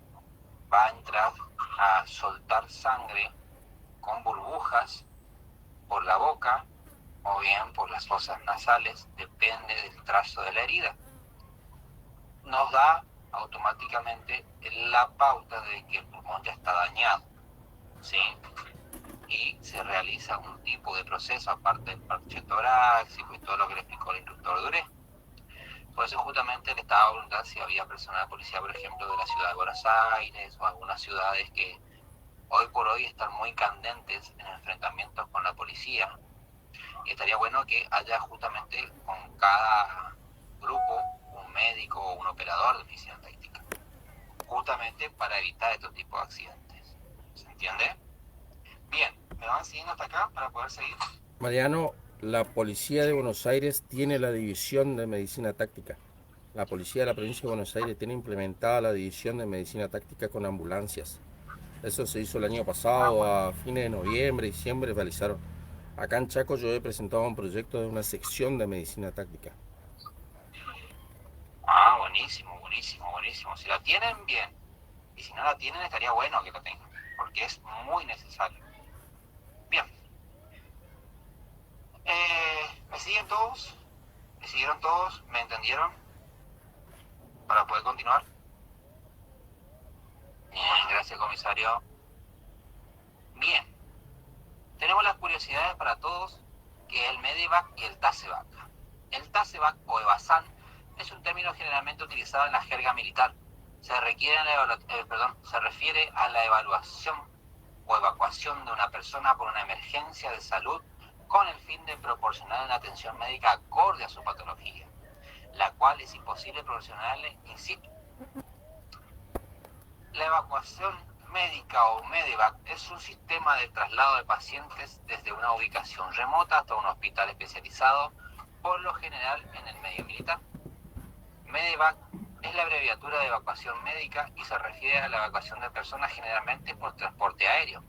va a entrar a soltar sangre con burbujas por la boca o bien por las fosas nasales, depende del trazo de la herida. Nos da automáticamente la pauta de que el pulmón ya está dañado, ¿sí? Y se realiza un tipo de proceso, aparte del parche torácico y todo lo que le explicó el instructor Duré. Por eso justamente le estaba preguntando si había personal de policía, por ejemplo, de la ciudad de Buenos Aires o algunas ciudades que hoy por hoy están muy candentes en enfrentamientos con la policía. Y estaría bueno que haya justamente con cada grupo un médico o un operador de medicina táctica, justamente para evitar estos tipos de accidentes. ¿Se entiende? Bien, ¿me van siguiendo hasta acá para poder seguir? Mariano, la policía de Buenos Aires tiene la división de medicina táctica. La policía de la provincia de Buenos Aires tiene implementada la división de medicina táctica con ambulancias. Eso se hizo el año pasado, a fines de noviembre, diciembre, realizaron. Acá en Chaco yo he presentado un proyecto de una sección de medicina táctica. Ah, buenísimo, buenísimo, buenísimo. Si la tienen, bien. Y si no la tienen, estaría bueno que la tengan, porque es muy necesario. Bien. ¿Me siguen todos? ¿Me siguieron todos? ¿Me entendieron? Para poder continuar. Bien, gracias, comisario. Bien. Tenemos las curiosidades para todos, que es el Medevac y el Tasevac. El Tasevac o Evazan es un término generalmente utilizado en la jerga militar. Se refiere a la evaluación o evacuación de una persona por una emergencia de salud con el fin de proporcionar una atención médica acorde a su patología, la cual es imposible proporcionarle in situ. La evacuación médica o Medevac es un sistema de traslado de pacientes desde una ubicación remota hasta un hospital especializado, por lo general en el medio militar. Medevac es la abreviatura de evacuación médica y se refiere a la evacuación de personas generalmente por transporte aéreo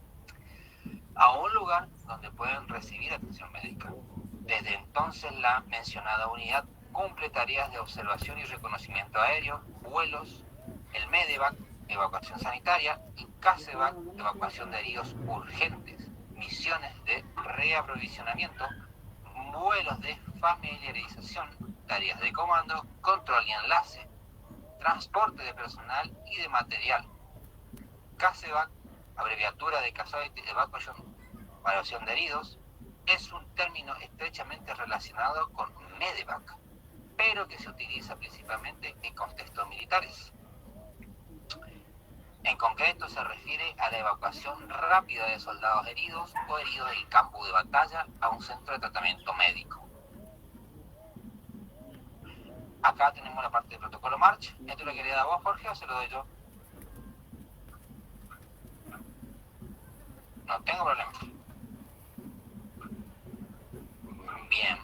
a un lugar donde pueden recibir atención médica. Desde entonces la mencionada unidad cumple tareas de observación y reconocimiento aéreo, vuelos, el Medevac, evacuación sanitaria, y Casevac, evacuación de heridos urgentes, misiones de reaprovisionamiento, vuelos de familiarización, tareas de comando, control y enlace, transporte de personal y de material. Casevac, abreviatura de Casualty Evacuation de heridos, es un término estrechamente relacionado con Medevac, pero que se utiliza principalmente en contextos militares. En concreto se refiere a la evacuación rápida de soldados heridos o heridos del campo de batalla a un centro de tratamiento médico. Acá tenemos la parte del protocolo March. ¿Esto lo quería dar vos, Jorge, o se lo doy yo? No tengo problema. Bien.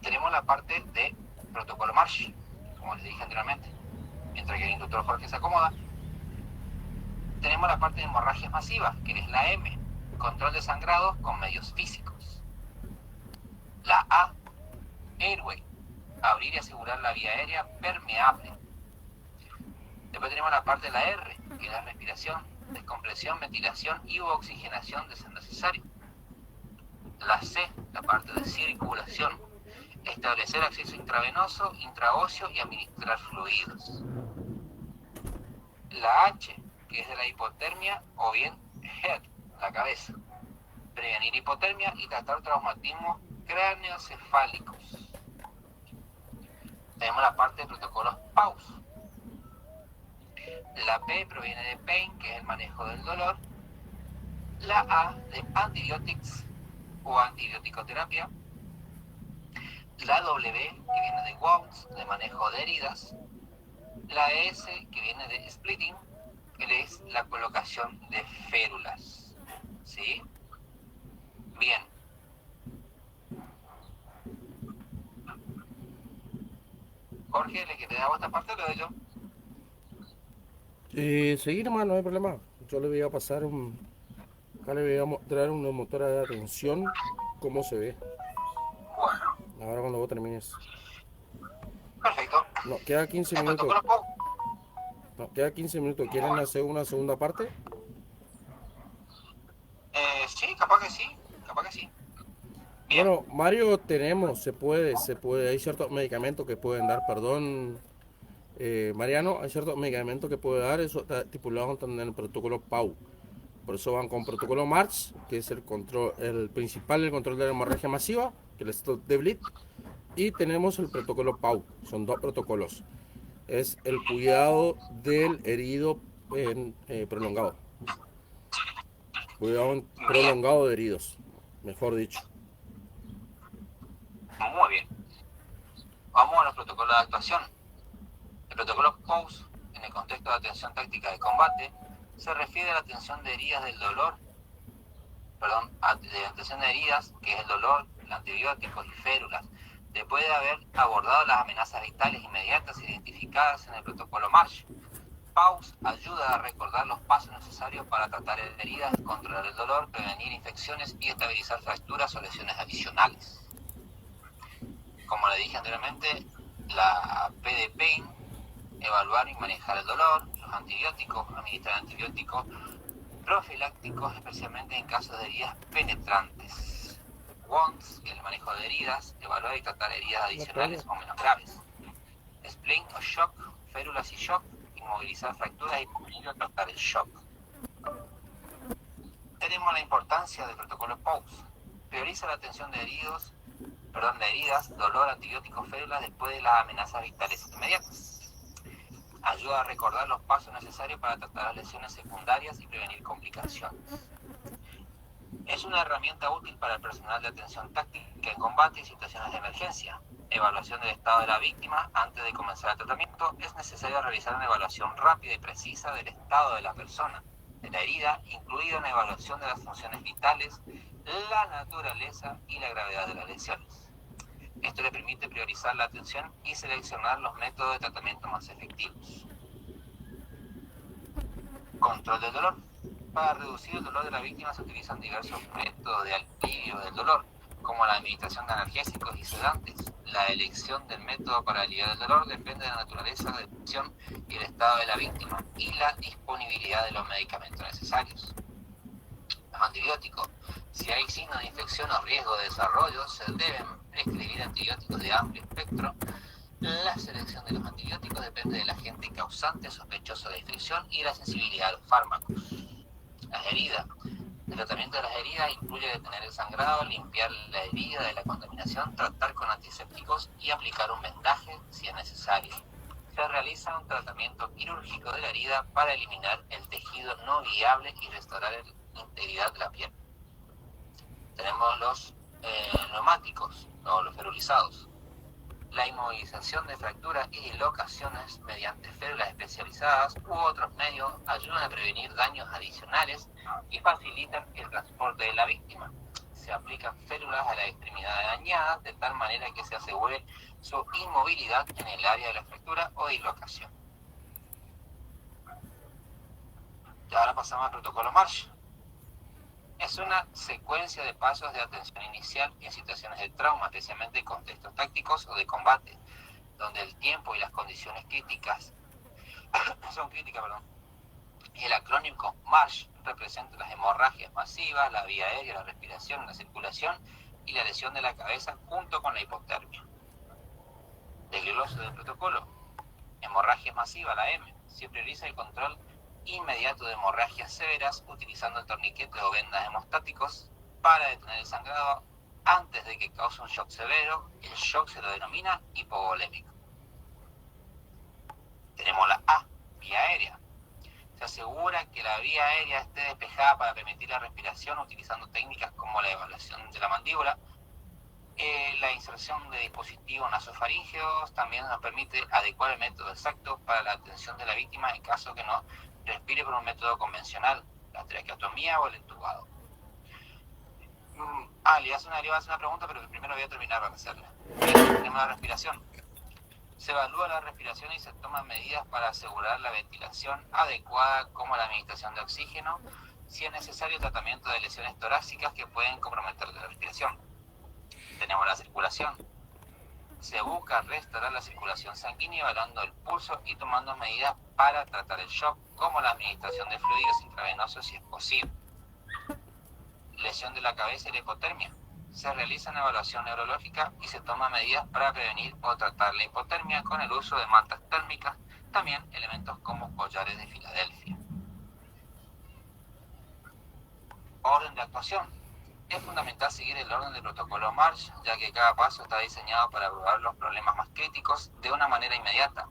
Tenemos la parte de protocolo Marsh, como les dije anteriormente. Mientras que el instructor Jorge se acomoda, tenemos la parte de hemorragias masivas, que es la M, control de sangrados con medios físicos. La A, airway, abrir y asegurar la vía aérea permeable. Después tenemos la parte de la R, que es la respiración, descompresión, ventilación y oxigenación de ser necesario. La C, la parte de circulación, establecer acceso intravenoso, intraóseo y administrar fluidos. La H, que es de la hipotermia o bien head, la cabeza, prevenir hipotermia y tratar traumatismos craneoencefálicos. Tenemos la parte de protocolos PAUS. La P proviene de pain, que es el manejo del dolor. La A de antibiotics o antibióticoterapia. La W, que viene de wounds, de manejo de heridas. La S, que viene de splitting, que es la colocación de férulas. ¿Sí? Bien. Jorge, ¿le querés dar esta parte o le doy yo? Seguir nomás, no hay problema. Yo le voy a pasar acá le voy a mostrar una motora de atención, cómo se ve. Bueno, Ahora cuando vos termines. perfecto. No, queda 15 El minutos. protocolo PAUS. No, queda 15 minutos. ¿Quieren hacer una segunda parte? Sí, capaz que sí. Bien. Bueno, Mario, se puede. Hay ciertos medicamentos que pueden dar, perdón, Mariano, hay ciertos medicamentos que puede dar, eso está estipulado en el protocolo PAU. Por eso van con protocolo MARCH, que es el principal, el control de la hemorragia masiva, que es el stop de bleed. Y tenemos el protocolo PAU, son dos protocolos. Es el cuidado del herido prolongado. Cuidado prolongado de heridos, mejor dicho. Muy bien. Vamos a los protocolos de actuación. El protocolo PAUS, en el contexto de atención táctica de combate, se refiere a la atención de heridas del dolor, de atención de heridas, que es el dolor, antibióticos y férulas, después de haber abordado las amenazas vitales inmediatas identificadas en el protocolo Marsh. PAUS ayuda a recordar los pasos necesarios para tratar heridas, controlar el dolor, prevenir infecciones y estabilizar fracturas o lesiones adicionales. Como le dije anteriormente, la P de pain, evaluar y manejar el dolor, los antibióticos, administrar antibióticos profilácticos, especialmente en casos de heridas penetrantes. WONDS, que es el manejo de heridas, evaluar y tratar heridas adicionales o menos graves. Splint o shock, férulas y shock, inmovilizar fracturas y prevenir o tratar el shock. Tenemos la importancia del protocolo PAUS. Prioriza la atención de heridas, dolor, antibióticos, férulas después de las amenazas vitales inmediatas. Ayuda a recordar los pasos necesarios para tratar las lesiones secundarias y prevenir complicaciones. Es una herramienta útil para el personal de atención táctica en combate y situaciones de emergencia. Evaluación del estado de la víctima. Antes de comenzar el tratamiento, es necesario realizar una evaluación rápida y precisa del estado de la persona, de la herida, incluida una evaluación de las funciones vitales, la naturaleza y la gravedad de las lesiones. Esto le permite priorizar la atención y seleccionar los métodos de tratamiento más efectivos. Control del dolor. Para reducir el dolor de la víctima se utilizan diversos métodos de alivio del dolor, como la administración de analgésicos y sedantes. La elección del método para aliviar el dolor depende de la naturaleza de la lesión y el estado de la víctima y la disponibilidad de los medicamentos necesarios. Los antibióticos. Si hay signos de infección o riesgo de desarrollo, se deben prescribir antibióticos de amplio espectro. La selección de los antibióticos depende del agente causante sospechoso de infección y la sensibilidad a los fármacos. Las heridas. El tratamiento de las heridas incluye detener el sangrado, limpiar la herida de la contaminación, tratar con antisépticos y aplicar un vendaje si es necesario. Se realiza un tratamiento quirúrgico de la herida para eliminar el tejido no viable y restaurar la integridad de la piel. Tenemos los neumáticos o los ferulizados. La inmovilización de fracturas y dislocaciones mediante férulas especializadas u otros medios ayudan a prevenir daños adicionales y facilitan el transporte de la víctima. Se aplican férulas a las extremidades dañadas de tal manera que se asegure su inmovilidad en el área de la fractura o dislocación. Y ahora pasamos al protocolo Marsh. Es una secuencia de pasos de atención inicial en situaciones de trauma, especialmente en contextos tácticos o de combate, donde el tiempo y las condiciones críticas son críticas. El acrónimo MARSH representa las hemorragias masivas, la vía aérea, la respiración, la circulación y la lesión de la cabeza junto con la hipotermia. Desglose del protocolo. Hemorragia masiva, la M. Se prioriza el control inmediato de hemorragias severas utilizando torniquetes o vendas hemostáticos para detener el sangrado antes de que cause un shock severo. El shock se lo denomina hipovolémico. Tenemos la A, vía aérea. Se asegura que la vía aérea esté despejada para permitir la respiración utilizando técnicas como la evaluación de la mandíbula. La inserción de dispositivos nasofaríngeos también nos permite adecuar el método exacto para la atención de la víctima en caso que no respire por un método convencional, la traqueotomía o el entubado. Le voy a hacer una pregunta, pero primero voy a terminar para hacerla. Tenemos la respiración. Se evalúa la respiración y se toman medidas para asegurar la ventilación adecuada, como la administración de oxígeno, si es necesario el tratamiento de lesiones torácicas que pueden comprometer la respiración. Tenemos la circulación. Se busca restaurar la circulación sanguínea evaluando el pulso y tomando medidas para tratar el shock, como la administración de fluidos intravenosos si es posible. Lesión de la cabeza y la hipotermia. Se realiza una evaluación neurológica y se toman medidas para prevenir o tratar la hipotermia con el uso de mantas térmicas, también elementos como collares de Filadelfia. Orden de actuación. Es fundamental seguir el orden del protocolo Marsh, ya que cada paso está diseñado para abordar los problemas más críticos de una manera inmediata.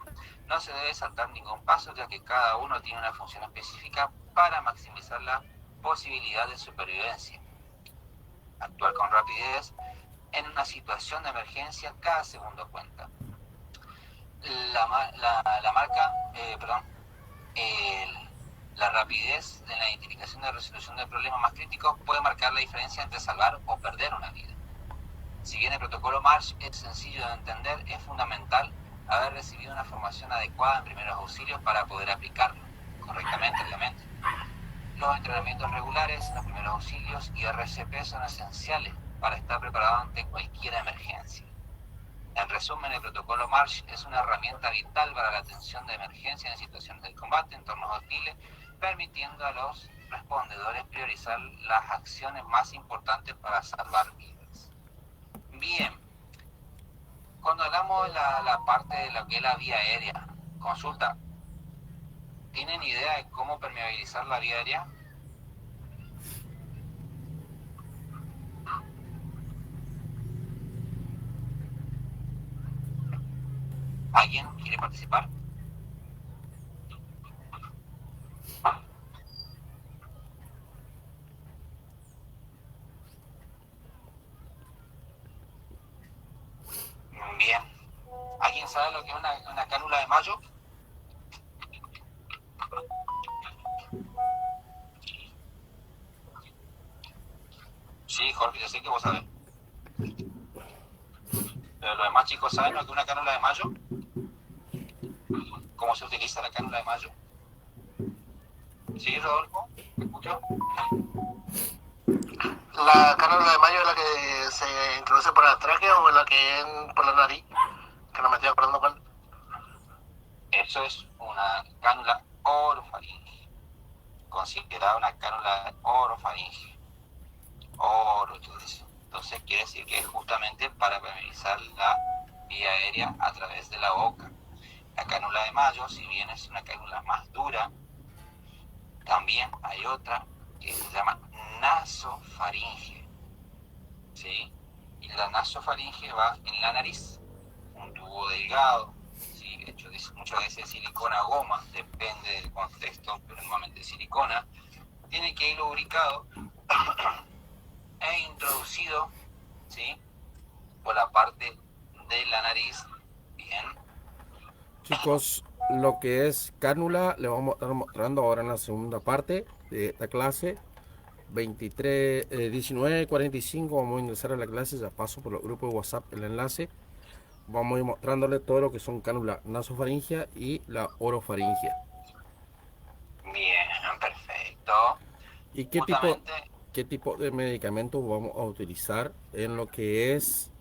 No se debe saltar ningún paso, ya que cada uno tiene una función específica para maximizar la posibilidad de supervivencia. Actuar con rapidez en una situación de emergencia, cada segundo cuenta. La rapidez en la identificación de resolución de problemas más críticos puede marcar la diferencia entre salvar o perder una vida. Si bien el protocolo Marsh es sencillo de entender, es fundamental haber recibido una formación adecuada en primeros auxilios para poder aplicarlo correctamente, obviamente. Los entrenamientos regulares, los primeros auxilios y RCP son esenciales para estar preparado ante cualquier emergencia. En resumen, el protocolo Marsh es una herramienta vital para la atención de emergencia en situaciones de combate, en entornos hostiles, permitiendo a los respondedores priorizar las acciones más importantes para salvar vidas. Bien, cuando hablamos de la parte de lo que es la vía aérea, consulta, ¿tienen idea de cómo permeabilizar la vía aérea? ¿Alguien quiere participar? Bien. ¿Alguien sabe lo que es una cánula de Mayo? Sí, Jorge, yo sé que vos sabés. Pero los demás chicos saben lo que es una cánula de Mayo. ¿Cómo se utiliza la cánula de Mayo? ¿Sí, Rodolfo? ¿Me escuchó? La cánula de Mayo es la que se introduce por la tráquea o la que es por la nariz, que no me estoy acordando cuál. Eso es una cánula orofaringe, considerada una cánula orofaringe. Entonces quiere decir que es justamente para permeabilizar la vía aérea a través de la boca. La cánula de Mayo, si bien es una cánula más dura, también hay otra que se llama nasofaringe, ¿sí? Y la nasofaringe va en la nariz, un tubo delgado, ¿sí? Hecho muchas veces de silicona o goma, depende del contexto, pero normalmente silicona, tiene que ir lubricado e introducido, ¿sí?, por la parte de la nariz. Bien. Chicos, lo que es cánula le vamos a estar mostrando ahora en la segunda parte de esta clase. 19:45 vamos a ingresar a la clase, ya paso por los grupos de WhatsApp el enlace. Vamos a ir mostrándole todo lo que son cánula nasofaringia y la orofaringia. Bien, perfecto. ¿Y Justamente, qué tipo de medicamentos vamos a utilizar en lo que es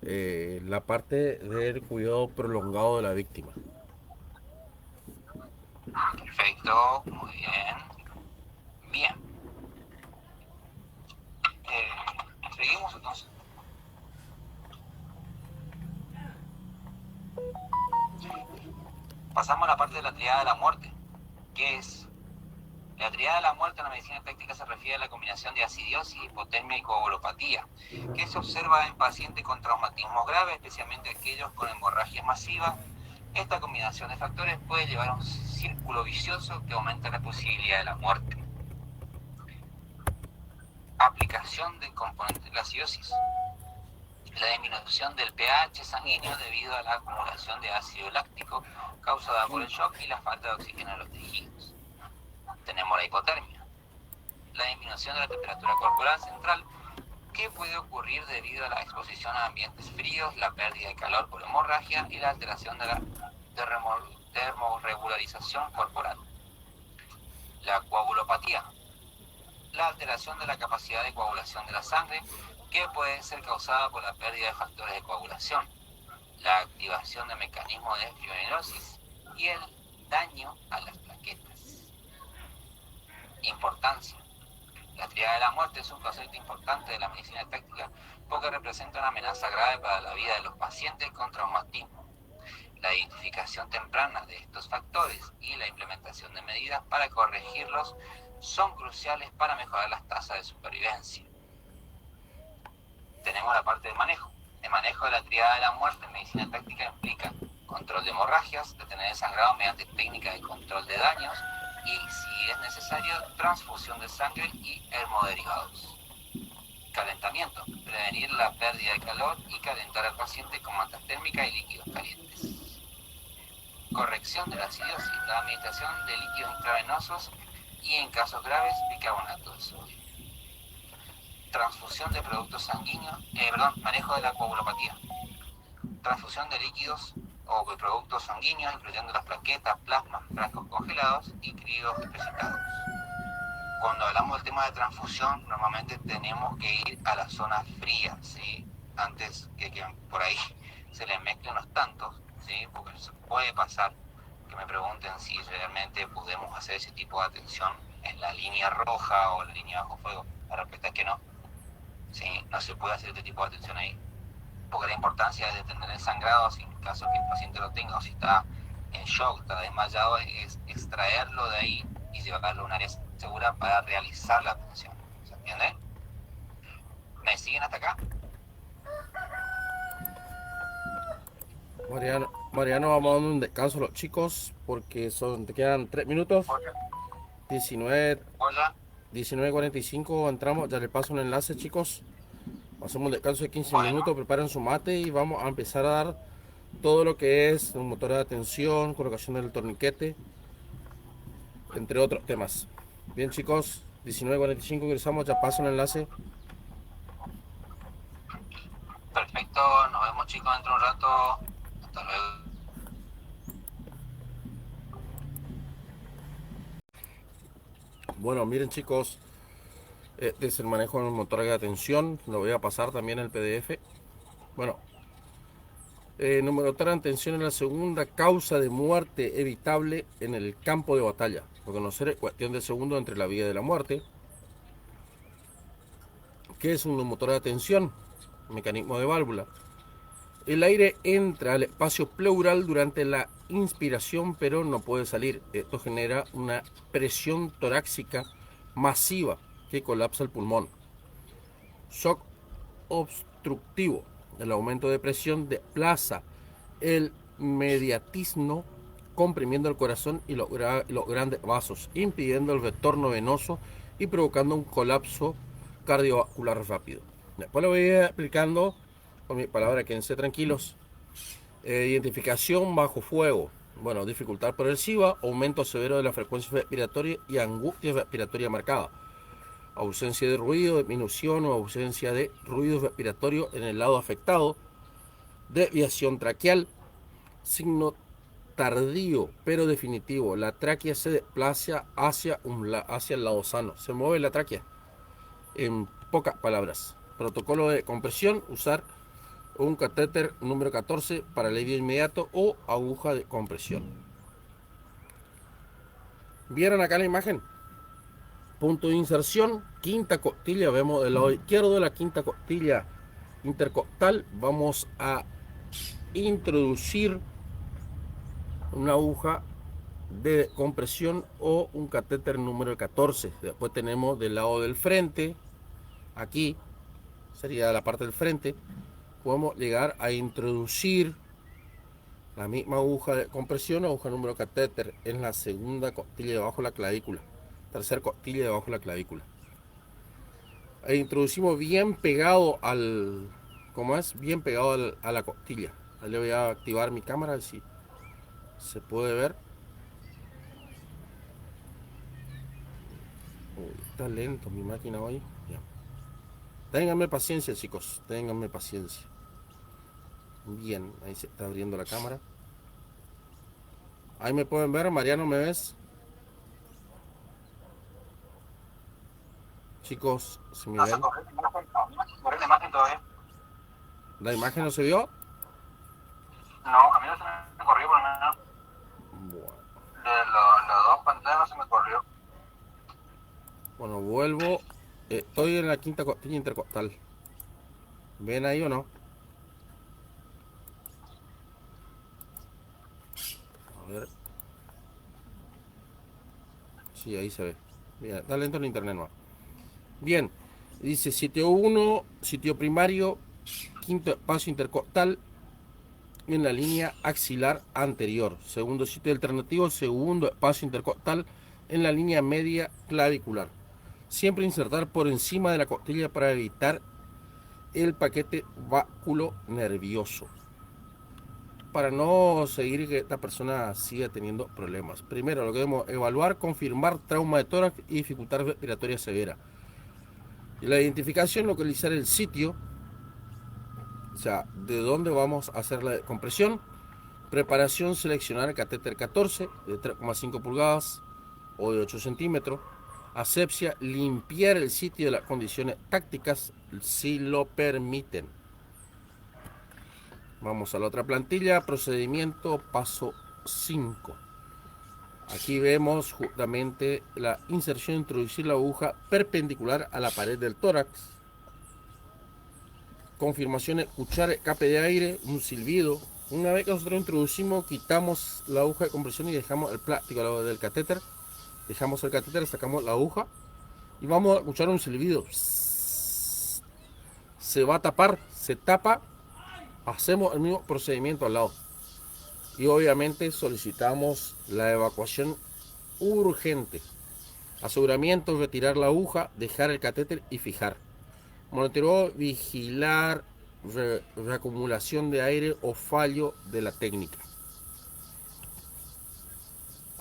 la parte del cuidado prolongado de la víctima? perfecto, muy bien. Bien. Seguimos entonces. Pasamos a la parte de la triada de la muerte, que es la triada de la muerte en la medicina táctica se refiere a la combinación de acidiosis, hipotermia y coagulopatía, que se observa en pacientes con traumatismos graves, especialmente aquellos con hemorragia masiva. Esta combinación de factores puede llevar a un círculo vicioso que aumenta la posibilidad de la muerte. Aplicación del componente de la acidosis. La disminución del pH sanguíneo debido a la acumulación de ácido láctico causada por el shock y la falta de oxígeno en los tejidos. Tenemos la hipotermia, la disminución de la temperatura corporal central, que puede ocurrir debido a la exposición a ambientes fríos, la pérdida de calor por hemorragia y la alteración de la termorregularización corporal. La coagulopatía, la alteración de la capacidad de coagulación de la sangre, que puede ser causada por la pérdida de factores de coagulación, la activación de mecanismos de fibrinosis y el daño a las plaquetas. Importancia. La triada de la muerte es un concepto importante de la medicina táctica porque representa una amenaza grave para la vida de los pacientes con traumatismo. La identificación temprana de estos factores y la implementación de medidas para corregirlos son cruciales para mejorar las tasas de supervivencia. Tenemos la parte de manejo. El manejo de la triada de la muerte en medicina táctica implica control de hemorragias, detener el sangrado mediante técnicas de control de daños y, si es necesario, transfusión de sangre y hemoderivados. Calentamiento. Prevenir la pérdida de calor y calentar al paciente con mantas térmicas y líquidos calientes. Corrección de la acidosis. La administración de líquidos intravenosos y, en casos graves, bicarbonato de sodio. Transfusión de productos sanguíneos, manejo de la coagulopatía. Transfusión de líquidos o de productos sanguíneos, incluyendo las plaquetas, plasmas, frascos congelados y crioprecipitados. Cuando hablamos del tema de transfusión, normalmente tenemos que ir a las zonas frías, ¿sí? Antes que por ahí se les mezclen los tantos, ¿sí? Porque puede pasar que me pregunten si realmente podemos hacer ese tipo de atención en la línea roja o la línea bajo fuego. La respuesta es que no. ¿Sí? No se puede hacer este tipo de atención ahí, porque la importancia es detener el sangrado, si en caso que el paciente lo tenga, o si está en shock, está desmayado, es extraerlo de ahí y llevarlo a un área segura para realizar la atención. ¿Se entiende? ¿Me siguen hasta acá? Mariano, vamos dando un descanso a los chicos porque te quedan 3 minutos. 19:45 entramos, ya le paso un enlace, chicos. Hacemos un descanso de 15 minutos, preparen su mate y vamos a empezar a dar todo lo que es un motor de atención, colocación del torniquete, entre otros temas. Bien, chicos, 19:45 ingresamos, ya paso un enlace. Perfecto, nos vemos, chicos, dentro de un rato. Hasta luego. Bueno, miren, chicos, este es el manejo del motor de atención. Lo voy a pasar también el PDF. Bueno, número 3 de atención es la segunda causa de muerte evitable en el campo de batalla. Reconocer es cuestión de segundos entre la vida y la muerte. ¿Qué es un motor de atención? Mecanismo de válvula. El aire entra al espacio pleural durante la inspiración, pero no puede salir. Esto genera una presión torácica masiva que colapsa el pulmón. Shock obstructivo. El aumento de presión desplaza el mediastino, comprimiendo el corazón y los grandes vasos, impidiendo el retorno venoso y provocando un colapso cardiovascular rápido. Después lo voy a ir explicando con mi palabra, quédense tranquilos. Identificación bajo fuego. Bueno, dificultad progresiva, aumento severo de la frecuencia respiratoria y angustia respiratoria marcada. Ausencia de ruido, disminución o ausencia de ruido respiratorio en el lado afectado. Desviación traqueal. Signo tardío pero definitivo. La tráquea se desplaza hacia el lado sano. Se mueve la tráquea. En pocas palabras. Protocolo de compresión. Usar un catéter número 14 para alivio inmediato o aguja de compresión. ¿Vieron acá la imagen? Punto de inserción, quinta costilla. Vemos del lado izquierdo de la quinta costilla intercostal. Vamos a introducir una aguja de compresión o un catéter número 14. Después tenemos del lado del frente, aquí sería la parte del frente, podemos llegar a introducir la misma aguja de compresión, aguja número catéter, en la segunda costilla debajo de la clavícula, tercera costilla debajo de la clavícula. E introducimos bien pegado al, ¿cómo es? Bien pegado a la costilla. Ahí le voy a activar mi cámara, a ver si se puede ver. Uy, está lento mi máquina hoy. Ya. Ténganme paciencia, chicos, ténganme paciencia. Bien, ahí se está abriendo la cámara. Ahí me pueden ver. Mariano, ¿me ves? Chicos, ¿se me No ven? se corrió la imagen todavía. ¿La imagen no se vio? No, a mí no se me corrió por lo menos. Bueno, De los dos pantallas no se me corrió. bueno, vuelvo. Estoy en la quinta costilla intercostal. ¿Ven ahí o no? A ver. Sí, ahí se ve. Bien, está lento el internet, no. Bien, dice sitio 1, sitio primario, quinto espacio intercostal en la línea axilar anterior. Segundo sitio alternativo, segundo espacio intercostal en la línea media clavicular. Siempre insertar por encima de la costilla para evitar el paquete báculo nervioso, para no seguir que esta persona siga teniendo problemas. Primero, lo que debemos evaluar, confirmar trauma de tórax y dificultad respiratoria severa. Y la identificación, localizar el sitio, o sea, de dónde vamos a hacer la compresión. Preparación, seleccionar el catéter 14 de 3,5 pulgadas o de 8 centímetros. Asepsia, limpiar el sitio de las condiciones tácticas si lo permiten. Vamos a la otra plantilla, procedimiento paso 5. Aquí vemos justamente la inserción, introducir la aguja perpendicular a la pared del tórax. Confirmación, escuchar escape de aire, un silbido. Una vez que nosotros introducimos, quitamos la aguja de compresión y dejamos el plástico al lado del catéter. Dejamos el catéter, sacamos la aguja y vamos a escuchar un silbido. Se va a tapar, se tapa. Hacemos el mismo procedimiento al lado. Y obviamente solicitamos la evacuación urgente. Aseguramiento, retirar la aguja, dejar el catéter y fijar. Monitoreo, vigilar reacumulación de aire o fallo de la técnica.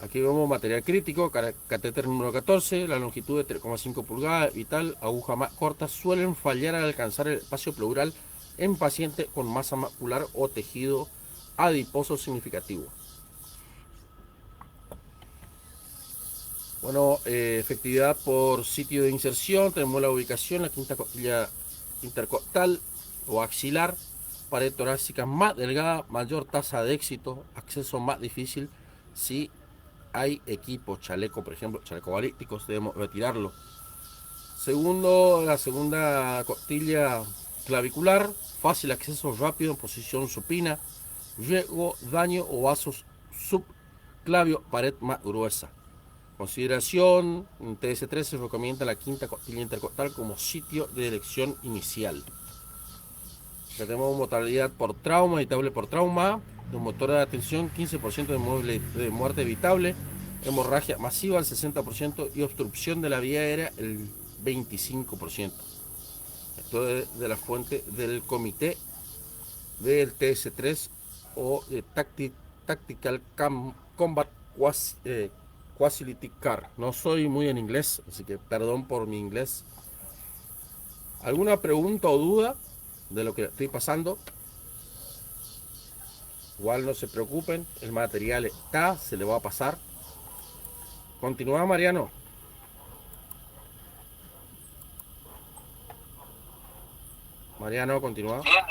Aquí vemos material crítico, catéter número 14, la longitud de 3,5 pulgadas, vital, aguja más corta, suelen fallar al alcanzar el espacio pleural en pacientes con masa macular o tejido adiposo significativo. Bueno, efectividad por sitio de inserción, tenemos la ubicación, la quinta costilla intercostal o axilar, pared torácica más delgada, mayor tasa de éxito, acceso más difícil. Si hay equipo, chaleco, por ejemplo, chaleco balísticos, debemos retirarlo. Segundo, la segunda costilla clavicular, fácil acceso rápido en posición supina, riesgo, daño o vasos subclavio, pared más gruesa. Consideración, en TS3 se recomienda la quinta costilla intercostal como sitio de elección inicial. Ya tenemos mortalidad por trauma, evitable por trauma, de motor de atención 15% de muerte evitable, hemorragia masiva el 60% y obstrucción de la vía aérea el 25%. Esto es de la fuente del comité del TS3 o Tactical Combat Facility Car. No soy muy en inglés, así que perdón por mi inglés. ¿Alguna pregunta o duda de lo que estoy pasando? Igual no se preocupen, el material está, se le va a pasar. Continúa, Mariano. Mariano, continúa. Bien,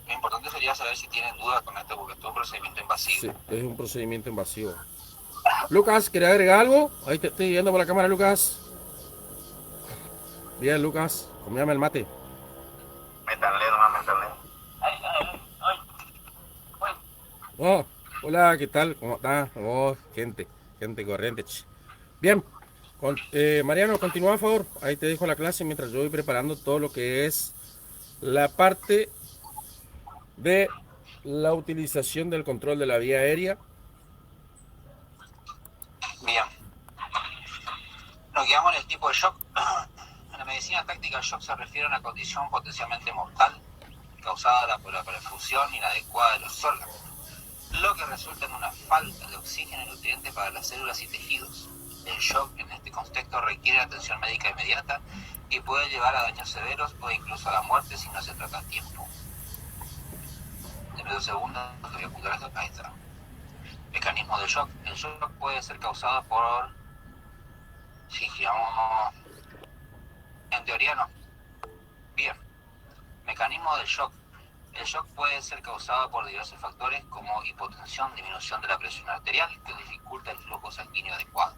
lo importante sería saber si tienen dudas con esto, porque esto es un procedimiento invasivo. Sí, es un procedimiento invasivo. Lucas, ¿quieres agregar algo? Ahí te estoy viendo por la cámara, Lucas. Bien, Lucas, comíame el mate. Métanle, nomás métanle. Oh, hola, ¿qué tal? ¿Cómo estás? Oh, gente corriente. Bien, Mariano, continúa, por favor. Ahí te dejo la clase mientras yo voy preparando todo lo que es la parte de la utilización del control de la vía aérea. Bien. Nos guiamos en el tipo de shock. En la medicina táctica, el shock se refiere a una condición potencialmente mortal causada por la perfusión inadecuada de los órganos, lo que resulta en una falta de oxígeno y nutrientes para las células y tejidos. El shock en este contexto requiere atención médica inmediata y puede llevar a daños severos o incluso a la muerte si no se trata a tiempo. Deme 2 segundos, voy a apuntar esto. Ahí está. Mecanismo de shock. El shock puede ser causado por... Si giramos... En teoría no. Bien. Mecanismo del shock. El shock puede ser causado por diversos factores como hipotensión, disminución de la presión arterial, que dificulta el flujo sanguíneo adecuado.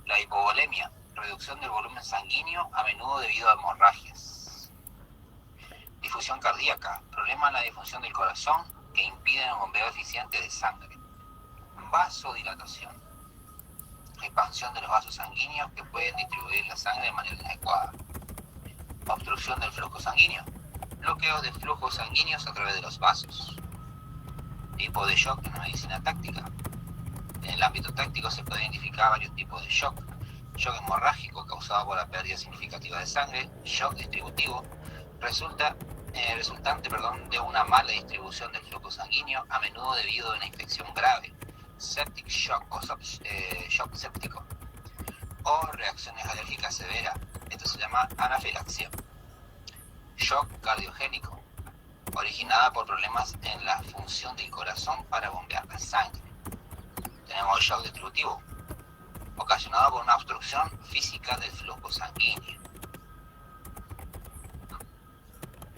La hipovolemia, reducción del volumen sanguíneo, a menudo debido a hemorragias. Difusión cardíaca, problema en la difusión del corazón que impiden el bombeo eficiente de sangre. Vasodilatación, expansión de los vasos sanguíneos que pueden distribuir la sangre de manera inadecuada. Obstrucción del flujo sanguíneo, bloqueo de flujos sanguíneos a través de los vasos. Tipo de shock en la medicina táctica. En el ámbito táctico se pueden identificar varios tipos de shock. Shock hemorrágico causado por la pérdida significativa de sangre. Shock distributivo resultante de una mala distribución del flujo sanguíneo, a menudo debido a una infección grave. Septic shock o shock séptico. O reacciones alérgicas severas. Esto se llama anafilaxia. Shock cardiogénico, originada por problemas en la función del corazón para bombear la sangre. Tenemos el shock distributivo, ocasionado por una obstrucción física del flujo sanguíneo.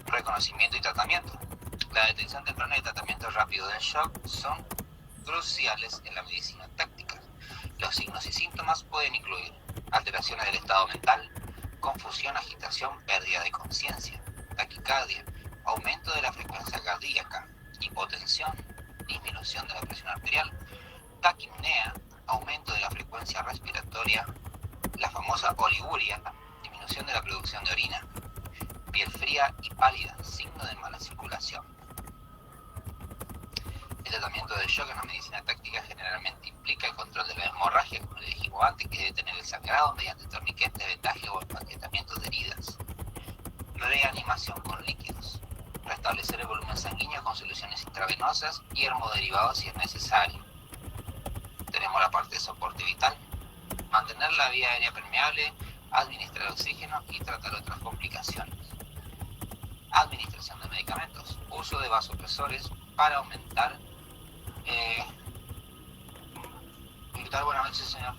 Reconocimiento y tratamiento. La detección temprana y el tratamiento rápido del shock son cruciales en la medicina táctica. Los signos y síntomas pueden incluir alteraciones del estado mental, confusión, agitación, pérdida de conciencia, taquicardia, aumento de la frecuencia cardíaca, hipotensión, disminución de la presión arterial, taquipnea, aumento de la frecuencia respiratoria, la famosa oliguria, disminución de la producción de orina, piel fría y pálida, signo de mala circulación. El tratamiento del shock en la medicina táctica generalmente implica el control de la hemorragia, como le dijimos antes, que es detener el sangrado mediante torniquetes, vendaje o empaquetamiento de heridas. Reanimación con líquidos. Restablecer el volumen sanguíneo con soluciones intravenosas y hemoderivados si es necesario. Tenemos la parte de soporte vital. Mantener la vía aérea permeable, administrar oxígeno y tratar otras complicaciones. Administración de medicamentos. Uso de vasopresores para aumentar... Buenas noches, señor.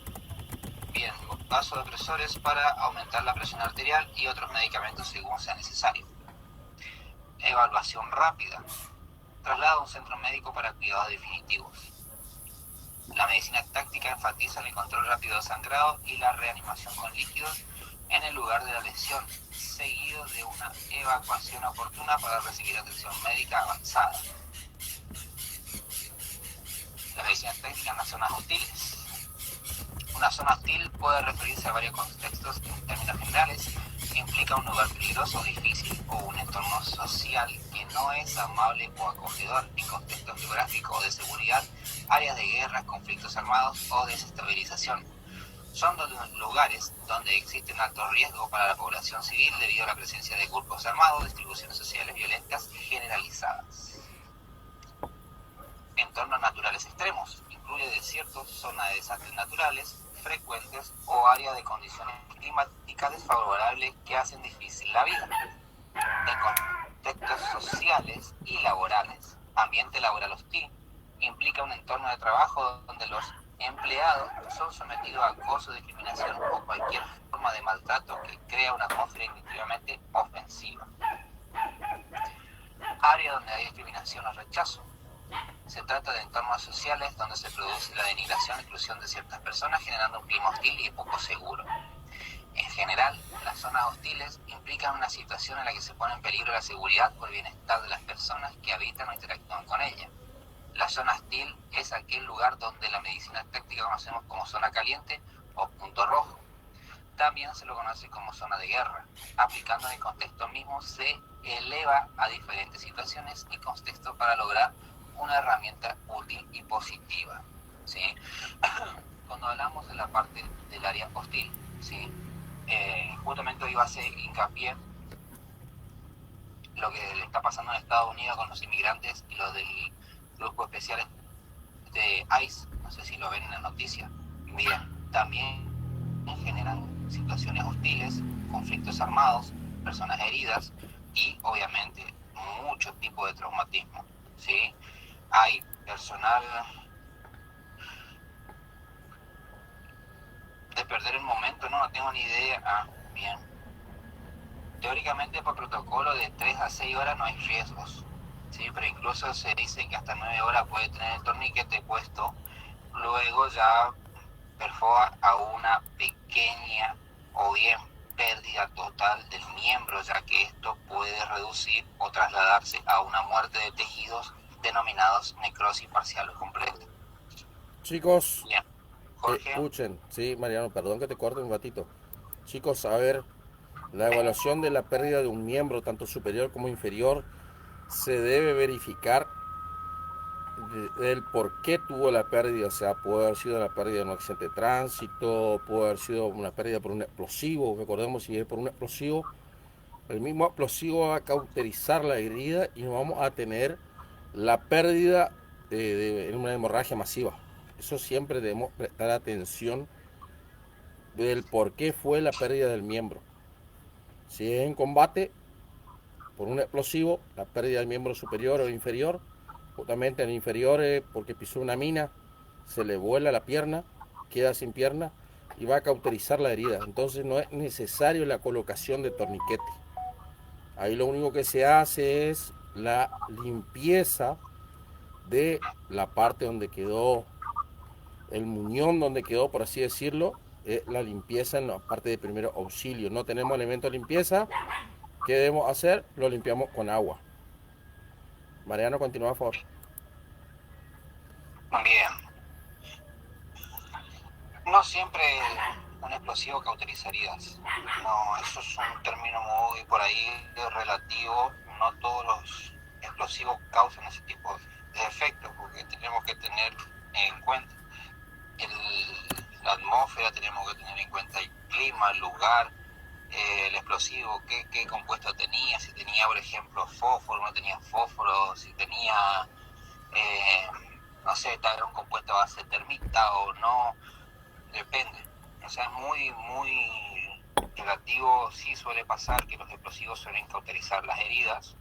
Bien, vasopresores para aumentar la presión arterial y otros medicamentos según sea necesario. Evaluación rápida. Traslado a un centro médico para cuidados definitivos. La medicina táctica enfatiza el control rápido de sangrado y la reanimación con líquidos en el lugar de la lesión, seguido de una evacuación oportuna para recibir atención médica avanzada. La medicina táctica en las zonas hostiles. Una zona hostil puede referirse a varios contextos en términos generales que implica un lugar peligroso o difícil o un entorno social que no es amable o acogedor en contextos geográficos o de seguridad, áreas de guerra, conflictos armados o desestabilización. Son lugares donde existe un alto riesgo para la población civil debido a la presencia de grupos armados, distribuciones sociales violentas generalizadas. entornos naturales extremos. Incluye desiertos, zonas de desastres naturales frecuentes o áreas de condiciones climáticas desfavorables que hacen difícil la vida. En contextos sociales y laborales, ambiente laboral hostil implica un entorno de trabajo donde los empleados son sometidos a acoso, discriminación o cualquier forma de maltrato que crea una atmósfera indiscutiblemente ofensiva. Área donde hay discriminación o rechazo. Se trata de entornos sociales donde se produce la denigración e exclusión de ciertas personas, generando un clima hostil y poco seguro. En general, las zonas hostiles implican una situación en la que se pone en peligro la seguridad o el bienestar de las personas que habitan o interactúan con ella. La zona hostil es aquel lugar donde la medicina táctica conocemos como zona caliente o punto rojo. También se lo conoce como zona de guerra. Aplicando en el contexto mismo, se eleva a diferentes situaciones y contextos para lograr una herramienta útil y positiva, ¿sí? Cuando hablamos de la parte del área hostil, ¿sí? Justamente hoy va a ser hincapié lo que le está pasando en Estados Unidos con los inmigrantes y los del grupo especial de ICE, no sé si lo ven en la noticia. Bien, también generan situaciones hostiles, conflictos armados, personas heridas y obviamente muchos tipos de traumatismo, ¿sí? Hay personal de perder el momento, no tengo ni idea. Bien. Teóricamente por protocolo de 3 a 6 horas no hay riesgos, ¿sí? Pero incluso se dice que hasta 9 horas puede tener el torniquete puesto, luego ya perfora a una pequeña o bien pérdida total del miembro, ya que esto puede reducir o trasladarse a una muerte de tejidos denominados necrosis parcial o completa. Chicos, Bien, Jorge. escuchen, sí, Mariano, perdón que te corte un ratito. Chicos, a ver, la evaluación de la pérdida de un miembro, tanto superior como inferior, se debe verificar el por qué tuvo la pérdida. O sea, puede haber sido la pérdida de un accidente de tránsito, puede haber sido una pérdida por un explosivo. Recordemos, si es por un explosivo, el mismo explosivo va a cauterizar la herida y no vamos a tener la pérdida de una hemorragia masiva. Eso siempre debemos prestar atención del por qué fue la pérdida del miembro. Si es en combate, por un explosivo, la pérdida del miembro superior o inferior, justamente el inferior es porque pisó una mina, se le vuela la pierna, queda sin pierna y va a cauterizar la herida. Entonces no es necesario la colocación de torniquete. Ahí lo único que se hace es la limpieza de la parte donde quedó el muñón, donde quedó, por así decirlo, la limpieza en la parte de primer auxilio. No tenemos elemento de limpieza. ¿Qué debemos hacer? Lo limpiamos con agua. Mariano, continúa, por favor. Bien. No siempre un explosivo cauteriza heridas. No, eso es un término muy por ahí relativo. No todos los explosivos causan ese tipo de efectos, porque tenemos que tener en cuenta la atmósfera, tenemos que tener en cuenta el clima, el lugar, el explosivo, qué compuesto tenía, si tenía, por ejemplo, fósforo, no tenía fósforo, si tenía, no sé, tal vez un compuesto a base de termita o no, depende. O sea, es muy relativo. Sí suele pasar que los explosivos suelen cauterizar las heridas,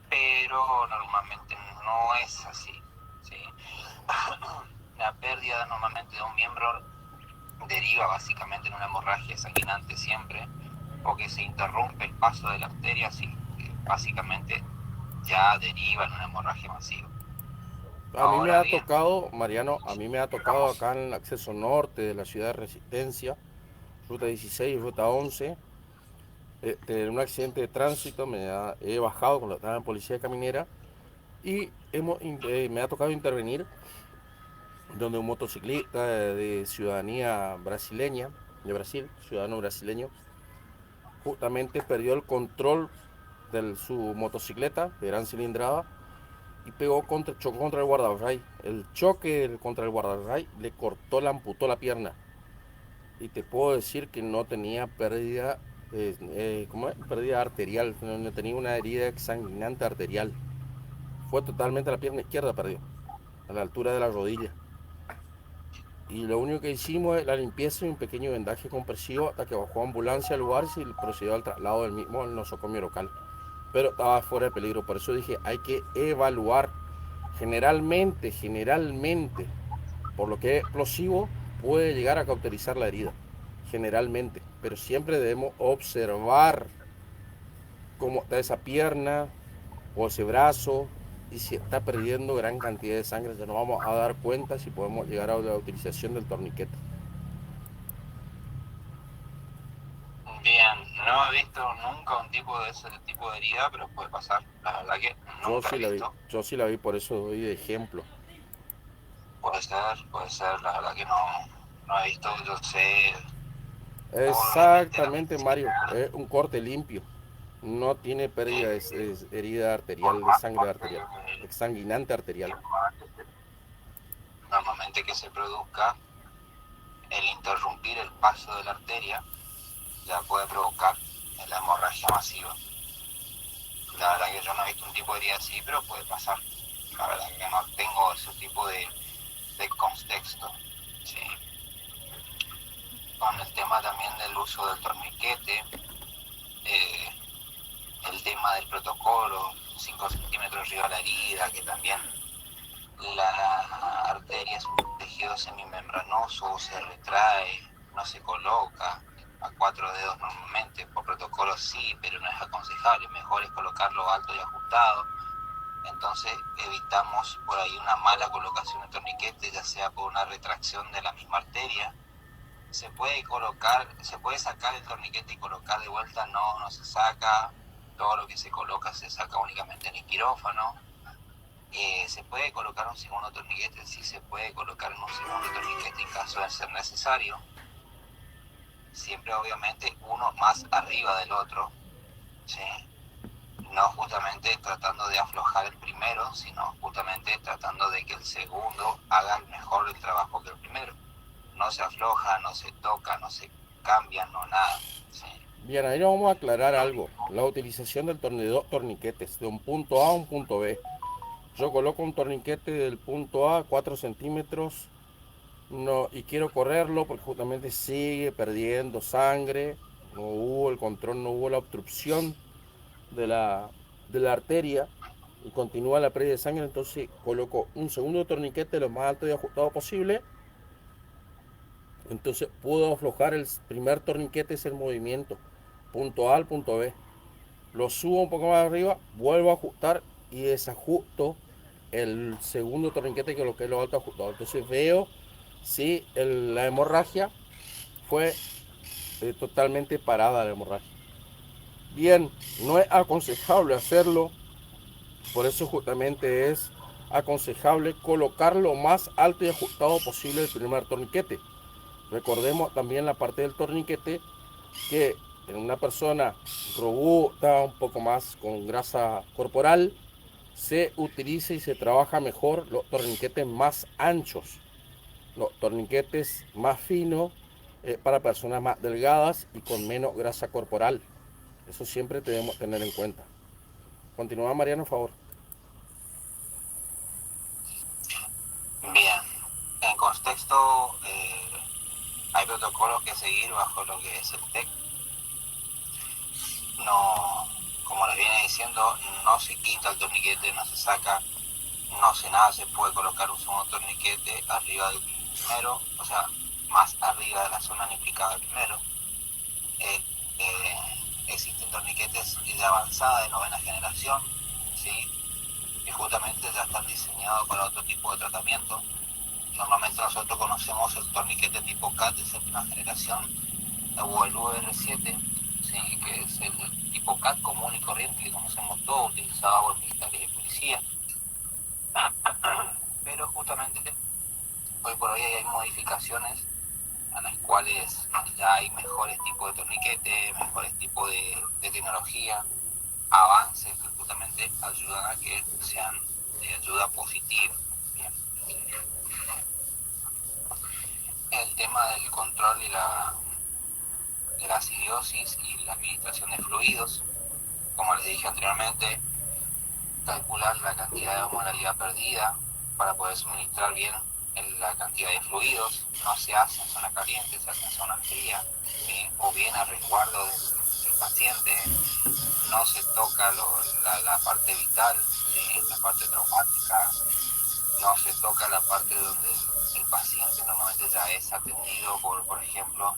pero normalmente no es así, ¿sí? La pérdida normalmente de un miembro deriva básicamente en una hemorragia sanguinante siempre, porque se interrumpe el paso de la arteria, así que básicamente ya deriva en una hemorragia masiva. A mí me Ahora ha bien, tocado, Mariano, a mí me ha tocado acá en el acceso norte de la ciudad de Resistencia, ruta 16 y ruta 11, tener un accidente de tránsito. He bajado cuando estaba en policía caminera y me ha tocado intervenir donde un motociclista de ciudadanía brasileña, de Brasil, ciudadano brasileño, justamente perdió el control de su motocicleta de gran cilindrada y chocó contra el guardarray. El choque contra el guardarray le amputó la pierna. Y te puedo decir que no tenía pérdida, ¿cómo es? Pérdida arterial, no tenía una herida exsanguinante arterial. Fue totalmente la pierna izquierda perdió. a la altura de la rodilla. Y lo único que hicimos es la limpieza y un pequeño vendaje compresivo hasta que bajó ambulancia al lugar y procedió al traslado del mismo al nosocomio local. Pero estaba fuera de peligro, por eso dije, hay que evaluar. Generalmente, por lo que es explosivo, puede llegar a cauterizar la herida. Generalmente, pero siempre debemos observar cómo está esa pierna o ese brazo, y si está perdiendo gran cantidad de sangre, ya nos vamos a dar cuenta si podemos llegar a la utilización del torniquete. Bien, no he visto nunca un tipo de ese tipo de herida, pero puede pasar. La verdad que nunca he visto. Yo sí la vi, por eso doy de ejemplo. Puede ser, la verdad que no he visto, yo sé. Exactamente, Mario, es un corte limpio. No tiene pérdida de herida arterial, de sangre arterial, exsanguinante arterial. Normalmente que se produzca el interrumpir el paso de la arteria ya puede provocar la hemorragia masiva. La verdad que yo no he visto un tipo de herida así, pero puede pasar. La verdad que no tengo ese tipo de contexto. Sí. Con el tema también del uso del torniquete, el tema del protocolo, 5 centímetros arriba de la herida, que también la arteria es un tejido semimembranoso, se retrae, no se coloca a 4 dedos normalmente, por protocolo sí, pero no es aconsejable, mejor es colocarlo alto y ajustado. Entonces evitamos por ahí una mala colocación de torniquete, ya sea por una retracción de la misma arteria. Se puede sacar el torniquete y colocar de vuelta, no se saca. Todo lo que se coloca se saca únicamente en el quirófano. Se puede colocar un segundo torniquete, sí se puede colocar un segundo torniquete en caso de ser necesario. Siempre obviamente uno más arriba del otro, ¿sí? No justamente tratando de aflojar el primero, sino justamente tratando de que el segundo haga mejor el trabajo que el primero. No se afloja, no se toca, no se cambia, no nada, ¿sí? Bien, ahí nos vamos a aclarar algo. La utilización del torniquetes de un punto A a un punto B. Yo coloco un torniquete del punto A 4 centímetros y quiero correrlo porque justamente sigue perdiendo sangre. No hubo el control, no hubo la obstrucción de la arteria y continúa la pérdida de sangre. Entonces coloco un segundo torniquete lo más alto y ajustado posible. Entonces puedo aflojar el primer torniquete, es el movimiento, punto A al punto B. Lo subo un poco más arriba, vuelvo a ajustar y desajusto el segundo torniquete que coloqué lo alto ajustado. Entonces veo si la hemorragia fue totalmente parada la hemorragia. Bien, no es aconsejable hacerlo, por eso justamente es aconsejable colocar lo más alto y ajustado posible el primer torniquete. Recordemos también la parte del torniquete que en una persona robusta, un poco más con grasa corporal, se utiliza y se trabaja mejor los torniquetes más anchos, los torniquetes más finos para personas más delgadas y con menos grasa corporal. Eso siempre debemos tener en cuenta. Continúa, Mariano, por favor. Bien, en contexto hay protocolos que seguir bajo lo que es el TEC. No, como les viene diciendo, no se quita el torniquete, no se saca, no hace nada, se puede colocar un segundo torniquete arriba del primero, o sea, más arriba de la zona nidificada del primero. Existen torniquetes de avanzada, de 9ª generación, ¿sí? Y justamente ya están diseñados para otro tipo de tratamiento. Normalmente nosotros conocemos el torniquete tipo CAT de 7ª generación o el UR7, ¿sí? Que es el tipo CAT común y corriente que conocemos todos, utilizado por militares y policías. Pero justamente hoy por hoy hay modificaciones en las cuales ya hay mejores tipos de torniquete, mejores tipos de tecnología, avances que justamente ayudan a que sean de ayuda positiva. Bien. El tema del control de la acidosis y la administración de fluidos, como les dije anteriormente, calcular la cantidad de osmolaridad perdida, para poder suministrar bien la cantidad de fluidos. No se hace en zona caliente, se hace en zona fría, ¿sí? O bien a resguardo del paciente. No se toca la parte vital, ¿sí? La parte traumática. No se toca la parte donde el paciente normalmente ya es atendido por ejemplo,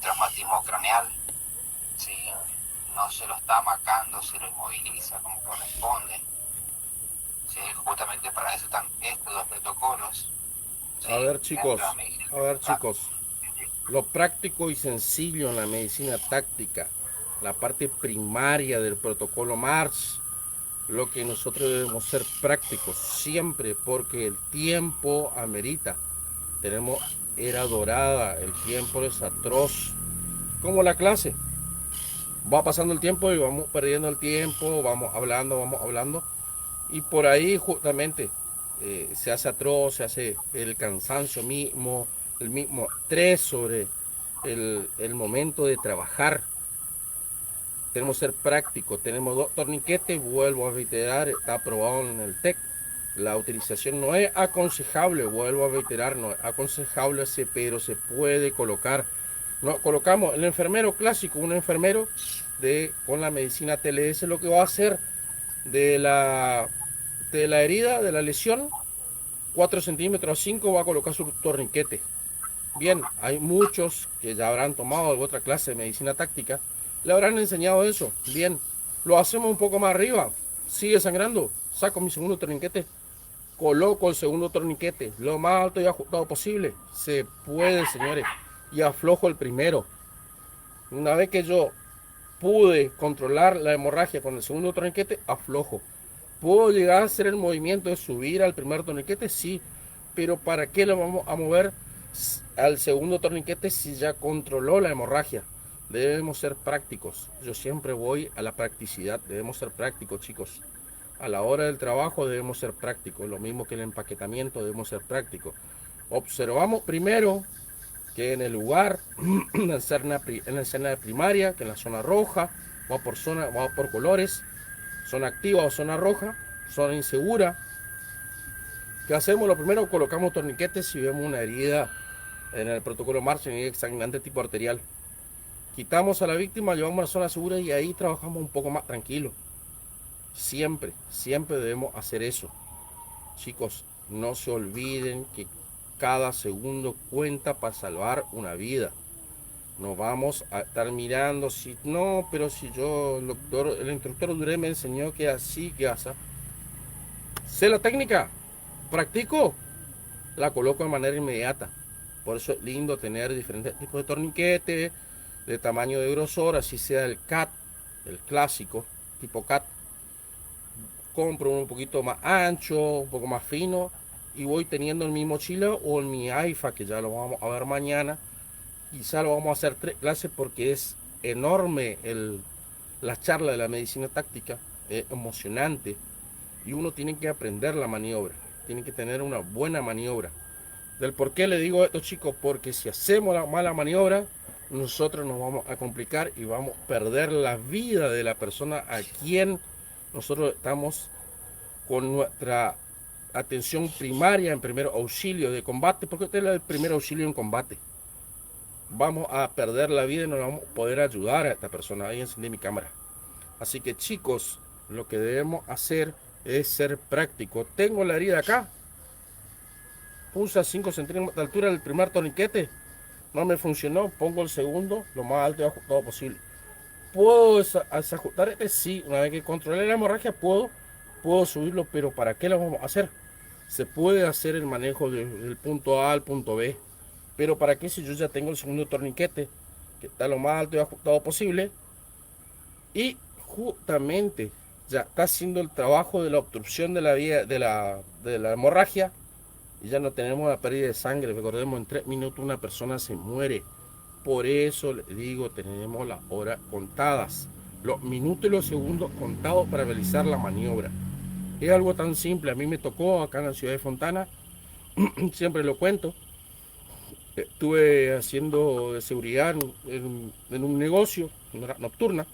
traumatismo craneal, ¿sí? No se lo está amacando, se lo inmoviliza como corresponde, ¿sí? Justamente para eso están estos dos protocolos, ¿sí? A ver, chicos, Dentro de la medicina. lo práctico y sencillo en la medicina táctica, la parte primaria del protocolo MARCH, lo que nosotros debemos ser prácticos siempre, porque el tiempo amerita. Tenemos era dorada, el tiempo es atroz, como la clase. Va pasando el tiempo y vamos perdiendo el tiempo, vamos hablando, y por ahí justamente se hace atroz, se hace el cansancio mismo, el mismo estrés sobre el momento de trabajar. Tenemos que ser prácticos, tenemos 2 torniquetes, vuelvo a reiterar, está aprobado en el TEC. La utilización no es aconsejable, vuelvo a reiterar, no es aconsejable, pero se puede colocar. No, colocamos el enfermero clásico, un enfermero con la medicina TLS, lo que va a hacer de la herida, de la lesión, 4 centímetros a 5 va a colocar su torniquete. Bien, hay muchos que ya habrán tomado otra clase de medicina táctica, le habrán enseñado eso. Bien, lo hacemos un poco más arriba, sigue sangrando, saco mi segundo torniquete, coloco el segundo torniquete lo más alto y ajustado posible. Se puede, señores, y aflojo el primero. Una vez que yo pude controlar la hemorragia con el segundo torniquete, aflojo. ¿Puedo llegar a hacer el movimiento de subir al primer torniquete? Sí, pero ¿para qué lo vamos a mover al segundo torniquete si ya controló la hemorragia? Debemos ser prácticos. Yo siempre voy a la practicidad. Debemos ser prácticos, chicos. A la hora del trabajo debemos ser prácticos. Lo mismo que el empaquetamiento, debemos ser prácticos. Observamos primero que en el lugar, en la escena primaria, que en la zona roja, va por colores, zona activa o zona roja, zona insegura. ¿Qué hacemos? Lo primero, colocamos torniquetes si vemos una herida en el protocolo MARCH, en sangrante tipo arterial. Quitamos a la víctima, llevamos a la zona segura y ahí trabajamos un poco más tranquilo. Siempre debemos hacer eso. Chicos, no se olviden que cada segundo cuenta para salvar una vida. No vamos a estar mirando si no, pero si yo, el instructor Duré me enseñó que así, que hace. Sé la técnica, practico, la coloco de manera inmediata. Por eso es lindo tener diferentes tipos de torniquetes, de tamaño de grosor, así sea el CAT, el clásico, tipo CAT. Compro un poquito más ancho, un poco más fino, y voy teniendo en mi mochila o en mi AIFA, que ya lo vamos a ver mañana. Quizá lo vamos a hacer 3 clases porque es enorme la charla de la medicina táctica, es emocionante, y uno tiene que aprender la maniobra, tiene que tener una buena maniobra. ¿Del por qué le digo esto, chicos? Porque si hacemos la mala maniobra, nosotros nos vamos a complicar y vamos a perder la vida de la persona a quien nosotros estamos con nuestra atención primaria en primer auxilio de combate, porque este es el primer auxilio en combate. Vamos a perder la vida y no vamos a poder ayudar a esta persona. Ahí encendí mi cámara. Así que, chicos, lo que debemos hacer es ser prácticos. Tengo la herida acá. Puse a 5 centímetros de altura el primer torniquete. No me funcionó. Pongo el segundo lo más alto y ajustado posible. ¿Puedo desajustar este? Sí. Una vez que controlé la hemorragia, puedo subirlo. Pero ¿para qué lo vamos a hacer? Se puede hacer el manejo del punto A al punto B. Pero ¿para qué si yo ya tengo el segundo torniquete, que está lo más alto y ajustado posible? Y justamente ya está haciendo el trabajo de la obstrucción de la vía de la hemorragia. Y ya no tenemos la pérdida de sangre. Recordemos, en 3 minutos una persona se muere. Por eso les digo, tenemos las horas contadas, los minutos y los segundos contados para realizar la maniobra. Es algo tan simple. A mí me tocó acá en la ciudad de Fontana. Siempre lo cuento. Estuve haciendo de seguridad en un negocio, en hora nocturna.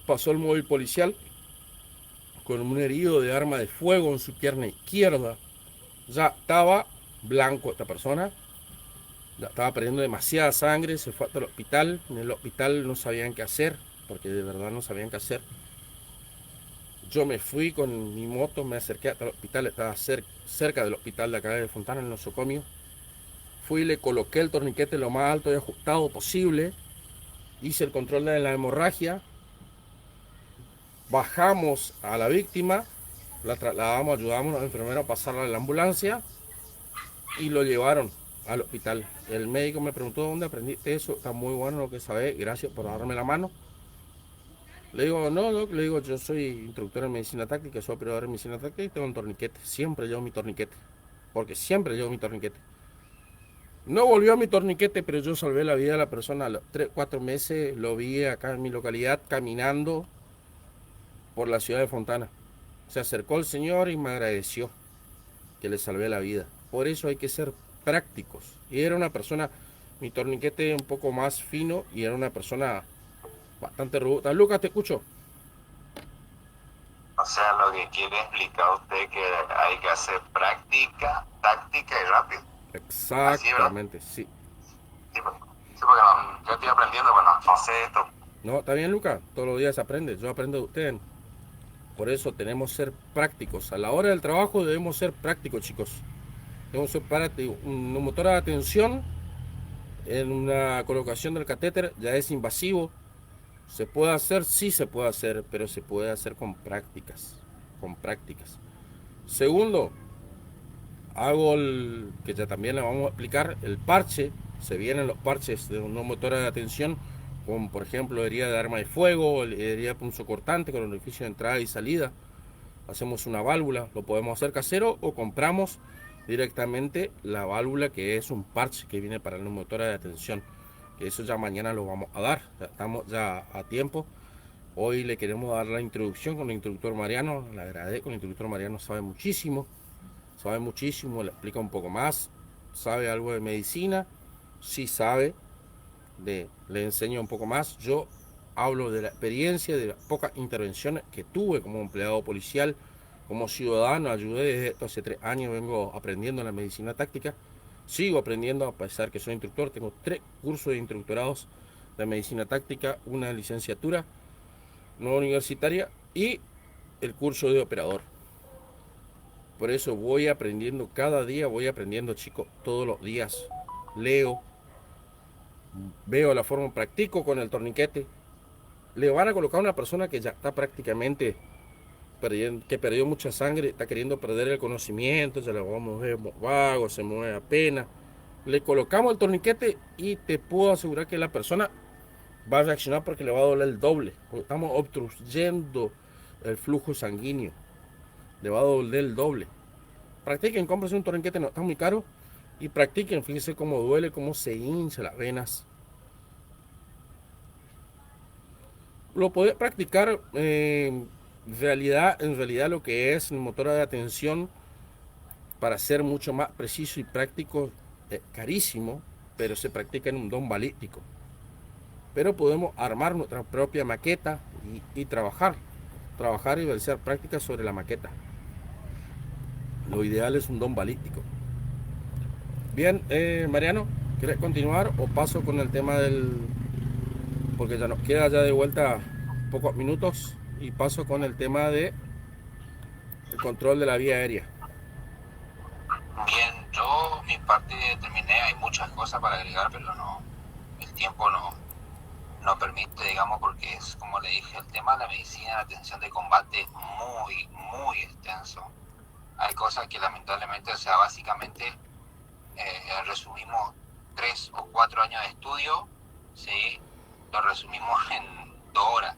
Pasó el móvil policial con un herido de arma de fuego en su pierna izquierda. Ya estaba blanco esta persona, ya estaba perdiendo demasiada sangre, se fue hasta el hospital. En el hospital no sabían qué hacer, porque de verdad no sabían qué hacer. Yo me fui con mi moto, me acerqué hasta el hospital, estaba cerca del hospital de acá de Fontana, en nosocomio. Fui y le coloqué el torniquete lo más alto y ajustado posible. Hice el control de la hemorragia. Bajamos a la víctima, la trasladamos, ayudamos a los enfermeros a pasarla a la ambulancia y lo llevaron al hospital. El médico me preguntó dónde aprendiste eso, está muy bueno lo que sabés, gracias por darme la mano. Le digo, no, Doc, le digo, yo soy instructor en medicina táctica, soy operador en medicina táctica y tengo un torniquete. Siempre llevo mi torniquete, porque siempre llevo mi torniquete. No volvió a mi torniquete, pero yo salvé la vida de la persona a los 3, 4 meses. Lo vi acá en mi localidad caminando por la ciudad de Fontana. Se acercó el señor y me agradeció que le salvé la vida. Por eso hay que ser prácticos. Y era una persona, mi torniquete un poco más fino y era una persona bastante robusta. Lucas, te escucho. O sea, lo que quiere explicar usted que hay que hacer práctica, táctica y rápido. Exactamente, sí. Sí, porque yo estoy aprendiendo, bueno, no sé esto. No, está bien, Lucas. Todos los días se aprende. Yo aprendo de ustedes. Por eso tenemos que ser prácticos. A la hora del trabajo debemos ser prácticos, chicos. Debemos ser prácticos. Un motor de atención en una colocación del catéter ya es invasivo. ¿Se puede hacer? Sí se puede hacer, pero se puede hacer con prácticas. Con prácticas. Segundo, hago el que ya también le vamos a explicar, el parche. Se vienen los parches de una motora de atención, como por ejemplo herida de arma de fuego, herida de punzocortante con orificio de entrada y salida. Hacemos una válvula, lo podemos hacer casero o compramos directamente la válvula, que es un parche que viene para la motora de atención. Eso ya mañana lo vamos a dar, ya estamos ya a tiempo. Hoy le queremos dar la introducción con el instructor Mariano. Le agradezco, el instructor Mariano sabe muchísimo, le explica un poco más, sabe algo de medicina, sí sabe, le enseño un poco más. Yo hablo de la experiencia, de las pocas intervenciones que tuve como empleado policial, como ciudadano. Ayudé desde esto hace 3 años, vengo aprendiendo la medicina táctica. Sigo aprendiendo a pesar que soy instructor. Tengo 3 cursos de instructorados de medicina táctica, una licenciatura no universitaria y el curso de operador. Por eso voy aprendiendo cada día, voy aprendiendo, chicos, todos los días. Leo, veo la forma, practico con el torniquete. Le van a colocar a una persona que ya está prácticamente que perdió mucha sangre, está queriendo perder el conocimiento, ya lo vamos a ver vago, se mueve apenas. Le colocamos el torniquete y te puedo asegurar que la persona va a reaccionar porque le va a doler el doble, porque estamos obstruyendo el flujo sanguíneo, le va a doler el doble. Practiquen, cómprense un torniquete, no está muy caro, y practiquen, fíjense cómo duele, cómo se hincha las venas. Lo podés practicar en realidad lo que es el motor de atención, para ser mucho más preciso y práctico, carísimo, pero se practica en un dron balístico. Pero podemos armar nuestra propia maqueta y trabajar y realizar prácticas sobre la maqueta. Lo ideal es un dron balístico. Bien, Mariano, ¿quieres continuar o paso con el tema porque ya nos queda ya de vuelta pocos minutos, y paso con el tema de el control de la vía aérea? Bien, yo mi parte terminé, hay muchas cosas para agregar, pero no, el tiempo no permite, digamos, porque es, como le dije, el tema de la medicina, la atención de combate es muy, muy extenso. Hay cosas que lamentablemente, o sea, básicamente resumimos 3 o 4 años de estudio, ¿sí? Lo resumimos en 2 horas,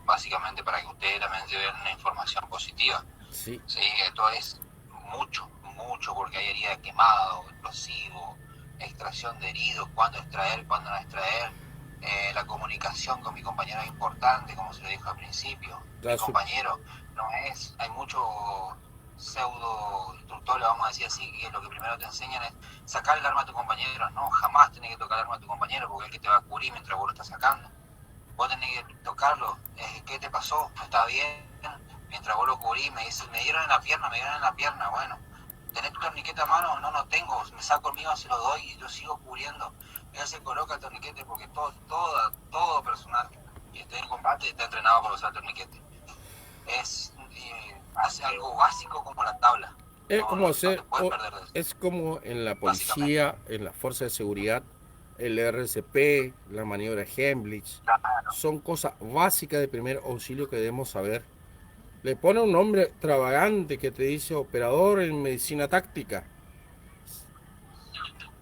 básicamente, para que ustedes también se vean una información positiva. Sí. Sí, esto es mucho, porque hay heridas quemadas, explosivos, extracción de heridos, cuándo extraer, cuándo no extraer. La comunicación con mi compañero es importante, como se lo dijo al principio. Mi compañero no es, hay muchos pseudo instructores, vamos a decir así, que lo que primero te enseñan es sacar el arma a tu compañero. No, jamás tenés que tocar el arma a tu compañero, porque es el que te va a cubrir mientras vos lo estás sacando. Vos tenés que tocarlo. ¿Qué te pasó? ¿Está bien? mientras vos lo cubrís, me dice, me dieron en la pierna, bueno, ¿tenés tu torniquete a mano? No, no tengo, me saco el mío, se lo doy y yo sigo cubriendo. Ella se coloca el torniquete porque todo personal que esté en combate está entrenado para usar el torniquete. Hace algo básico como la tabla. Es No, como no hacer, te puedes perder de eso. es como en la policía, en la fuerza de seguridad, el RCP, la maniobra Heimlich, son cosas básicas de primer auxilio que debemos saber. Le pone un nombre extravagante que te dice operador en medicina táctica.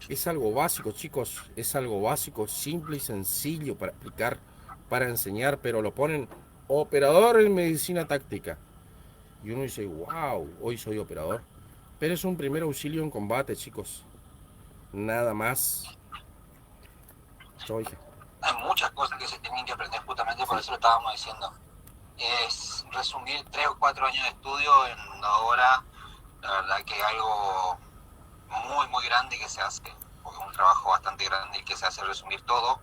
Es algo básico, chicos, es algo básico, simple y sencillo para explicar, para enseñar, pero lo ponen operador en medicina táctica. Y uno dice, wow, hoy soy operador. Pero es un primer auxilio en combate, chicos. Nada más. Oye, Hay muchas cosas que se tienen que aprender, justamente por eso lo estábamos diciendo. Es resumir 3 o 4 años de estudio en 1 hora. La verdad que es algo muy grande que se hace, porque es un trabajo bastante grande el que se hace resumir todo.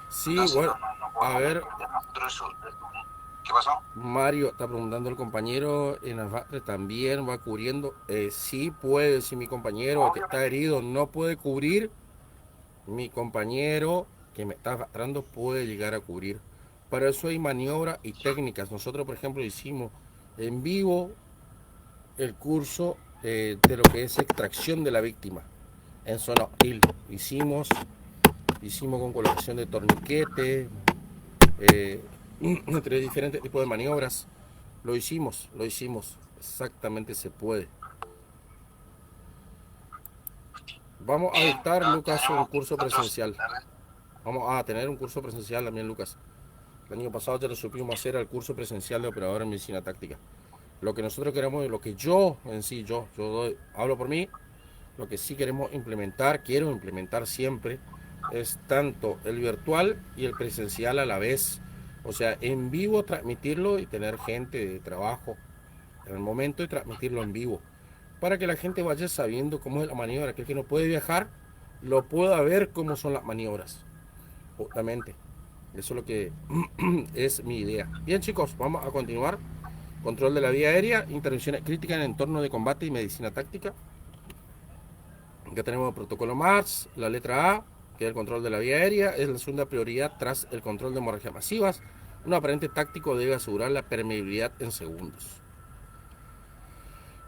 sí, Entonces bueno, no podemos a ver, pretender nosotros ¿qué pasó? Mario está preguntando el compañero en Alfatre también va cubriendo. Sí puede, si mi compañero que está herido no puede cubrir, mi compañero que me está arrastrando puede llegar a cubrir. Para eso hay maniobras y técnicas. Nosotros, por ejemplo, hicimos en vivo el curso de lo que es extracción de la víctima en zona hostil. Hicimos con colocación de torniquete, entre diferentes tipos de maniobras. Lo hicimos, exactamente se puede. Vamos a Bien, dictar, Lucas, un tenemos curso nosotros, presencial. Vamos a tener un curso presencial también, Lucas. El año pasado ya lo supimos hacer al curso presencial de operador en medicina táctica. Lo que nosotros queremos, lo que yo en sí, hablo por mí, lo que sí queremos implementar, quiero implementar siempre, es tanto el virtual y el presencial a la vez. O sea, en vivo transmitirlo y tener gente de trabajo en el momento y transmitirlo en vivo. Para que la gente vaya sabiendo cómo es la maniobra. Que el que no puede viajar, lo pueda ver cómo son las maniobras. Justamente. Eso es lo que es mi idea. Bien, chicos, vamos a continuar. Control de la vía aérea, intervenciones críticas en entorno de combate y medicina táctica. Acá tenemos el protocolo MARS, la letra A, que es el control de la vía aérea, es la segunda prioridad tras el control de hemorragias masivas. Un aparente táctico debe asegurar la permeabilidad en segundos.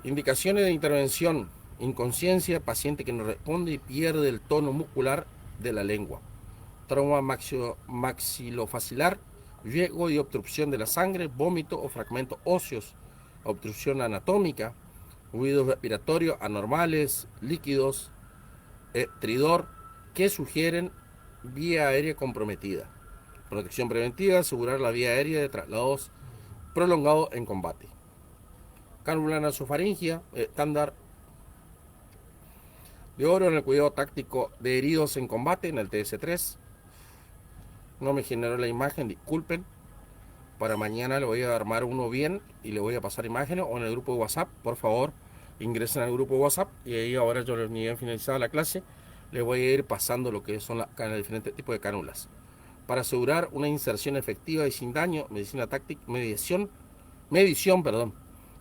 Indicaciones de intervención: inconsciencia, paciente que no responde y pierde el tono muscular de la lengua. Trauma maxilofacilar, riesgo y obstrucción de la sangre, vómito o fragmentos óseos, obstrucción anatómica, ruidos respiratorios anormales, líquidos, tridor, que sugieren vía aérea comprometida. Protección preventiva, asegurar la vía aérea de traslados prolongados en combate. Cánula nasofaringia, estándar de oro en el cuidado táctico de heridos en combate en el TS3. No me generó la imagen, disculpen. Para mañana le voy a armar uno bien y le voy a pasar imágenes, o en el grupo de WhatsApp, por favor, ingresen al grupo de WhatsApp y ahí ahora yo les ni he finalizado la clase, les voy a ir pasando lo que son los diferentes tipos de cánulas. Para asegurar una inserción efectiva y sin daño, medicina táctica, medición,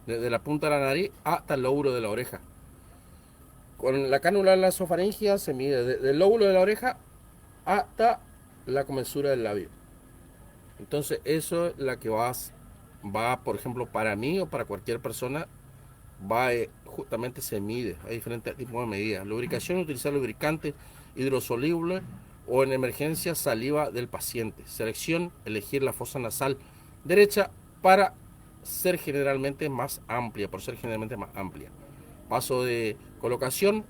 desde la punta de la nariz hasta el lóbulo de la oreja. Con la cánula nasofaringia se mide desde el lóbulo de la oreja hasta la comensura del labio. Entonces eso es la que va, por ejemplo, para mí o para cualquier persona, justamente se mide. Hay diferentes tipos de medidas. Lubricación, utilizar lubricante hidrosoluble o en emergencia saliva del paciente. Selección, elegir la fosa nasal derecha para ser generalmente más amplia, Paso de colocación: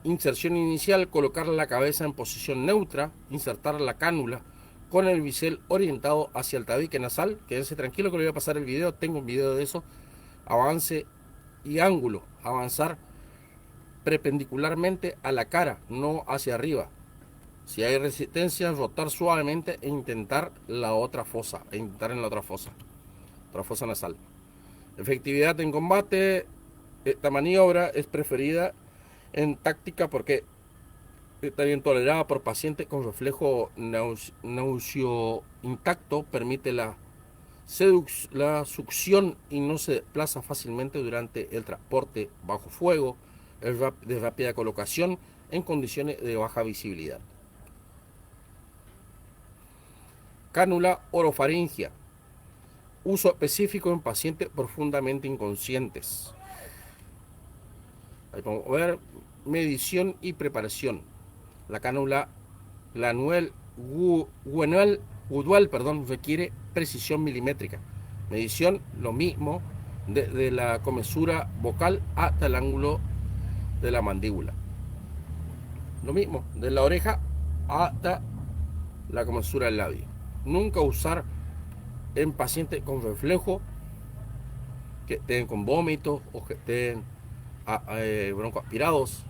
inserción inicial, colocar la cabeza en posición neutra, insertar la cánula con el bisel orientado hacia el tabique nasal. Quédense tranquilo que le voy a pasar el video, tengo un video de eso. Avance y ángulo, avanzar perpendicularmente a la cara, no hacia arriba. Si hay resistencia, rotar suavemente e intentar en la otra fosa nasal. Efectividad en combate: esta maniobra es preferida en táctica porque está bien tolerada por pacientes con reflejo náuseo intacto, permite la succión y no se desplaza fácilmente durante el transporte bajo fuego, es de rápida colocación en condiciones de baja visibilidad. Cánula orofaringia. Uso específico en pacientes profundamente inconscientes. Ahí podemos ver medición y preparación. La cánula Gudual, requiere precisión milimétrica. Medición, lo mismo, desde la comesura vocal hasta el ángulo de la mandíbula. Lo mismo, de la oreja hasta la comesura del labio. Nunca usar en pacientes con reflejo, que estén con vómitos o que estén broncoaspirados.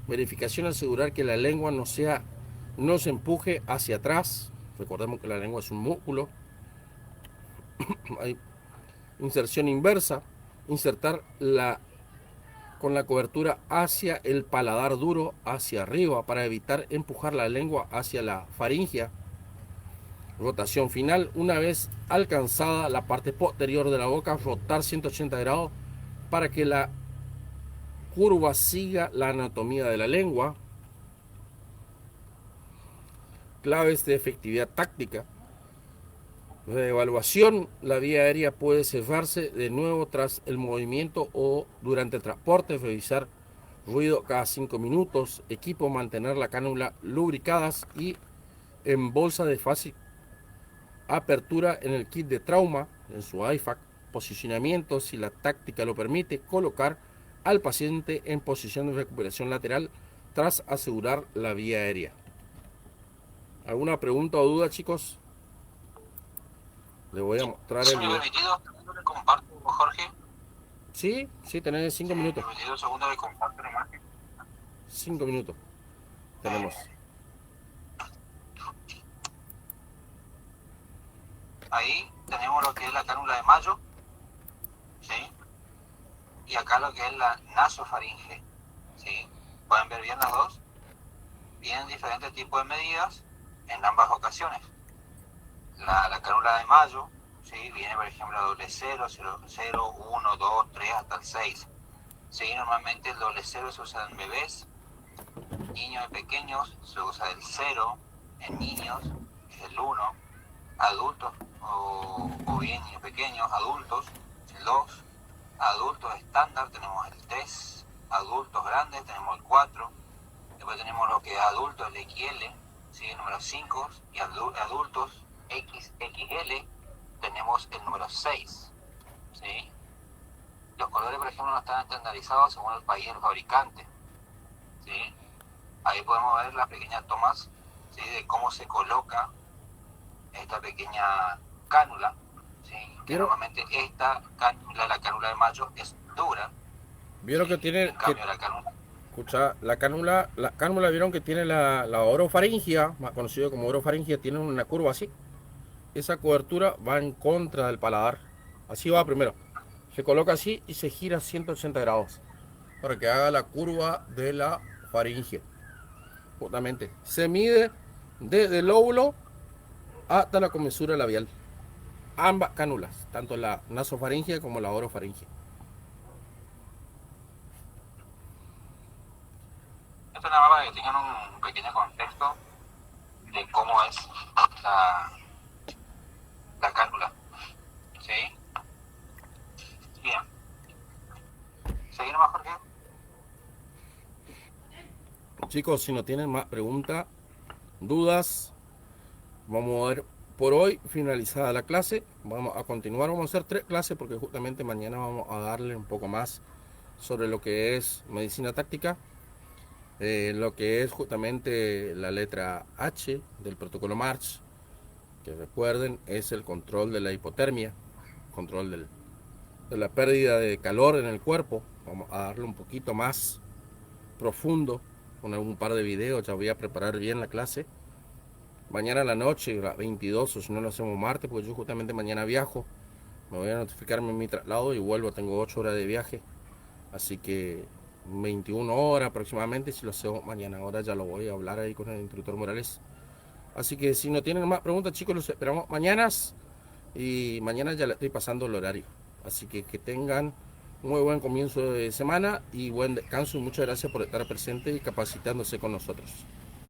Verificación, asegurar que la lengua no se empuje hacia atrás. Recordemos que la lengua es un músculo. Hay inserción inversa. Insertar con la cobertura hacia el paladar duro, hacia arriba, para evitar empujar la lengua hacia la faringia. Rotación final, una vez alcanzada la parte posterior de la boca, rotar 180 grados para que la curva siga la anatomía de la lengua. Claves de efectividad táctica. De evaluación, la vía aérea puede cerrarse de nuevo tras el movimiento o durante el transporte. Revisar ruido cada 5 minutos. Equipo, mantener la cánula lubricadas y en bolsa de fácil apertura en el kit de trauma, en su IFAC. Posicionamiento, si la táctica lo permite, colocar al paciente en posición de recuperación lateral tras asegurar la vía aérea. ¿Alguna pregunta o duda, chicos? Le voy a mostrar el video. ¿Le comparto, Jorge? Sí, tenés 5 minutos. Segundo, le comparto la imagen. 5 minutos tenemos. Ahí tenemos lo que es la cánula de Mayo, ¿sí? Y acá lo que es la nasofaringe, ¿sí? Pueden ver bien las dos. Vienen diferentes tipos de medidas en ambas ocasiones. La cánula de Mayo, ¿sí? Viene, por ejemplo, doble 0, 0, 0, 1, 2, 3, hasta el 6. ¿Sí? Normalmente el doble 0 se usa en bebés, niños y pequeños se usa el 0, en niños es el 1, adultos o bien niños pequeños, adultos, el 2, adultos estándar tenemos el 3, adultos grandes tenemos el 4, después tenemos lo que es adultos, el XL, ¿sí? El número 5, y adultos XXL tenemos el número 6, ¿sí? Los colores, por ejemplo, no están estandarizados según el país del fabricante, ¿sí? Ahí podemos ver las pequeñas tomas, ¿sí? De cómo se coloca esta pequeña cánula, ¿sí? Que normalmente esta cánula, la cánula de Mayo, es dura. ¿Vieron ¿sí? que tiene? En cambio, la cánula... Escucha, la cánula, vieron que tiene la orofaringia, más conocido como orofaringia, tiene una curva así. Esa cobertura va en contra del paladar. Así va primero. Se coloca así y se gira 180 grados para que haga la curva de la faringe. Justamente. Se mide desde el lóbulo hasta la comesura labial. Ambas cánulas, tanto la nasofaringe como la orofaringe. Esto nada más para que tengan un pequeño contexto de cómo es la cánula. ¿Sí? Bien. ¿Seguimos más, Jorge? Chicos, si no tienen más preguntas, dudas, vamos a ver por hoy finalizada la clase. Vamos a continuar, vamos a hacer 3 clases porque justamente mañana vamos a darle un poco más sobre lo que es medicina táctica. Lo que es justamente la letra H del protocolo March, que recuerden es el control de la hipotermia, control de la pérdida de calor en el cuerpo. Vamos a darle un poquito más profundo con algún par de videos. Ya voy a preparar bien la clase mañana a la noche, a las 22, o si no lo hacemos martes, porque yo justamente mañana viajo. Me voy a notificarme en mi traslado y vuelvo, tengo 8 horas de viaje, así que 21 horas aproximadamente. Si lo hacemos mañana, ahora ya lo voy a hablar ahí con el instructor Morales. Así que si no tienen más preguntas, chicos, los esperamos mañana. Y mañana ya le estoy pasando el horario. Así que tengan un muy buen comienzo de semana y buen descanso. Y muchas gracias por estar presente y capacitándose con nosotros.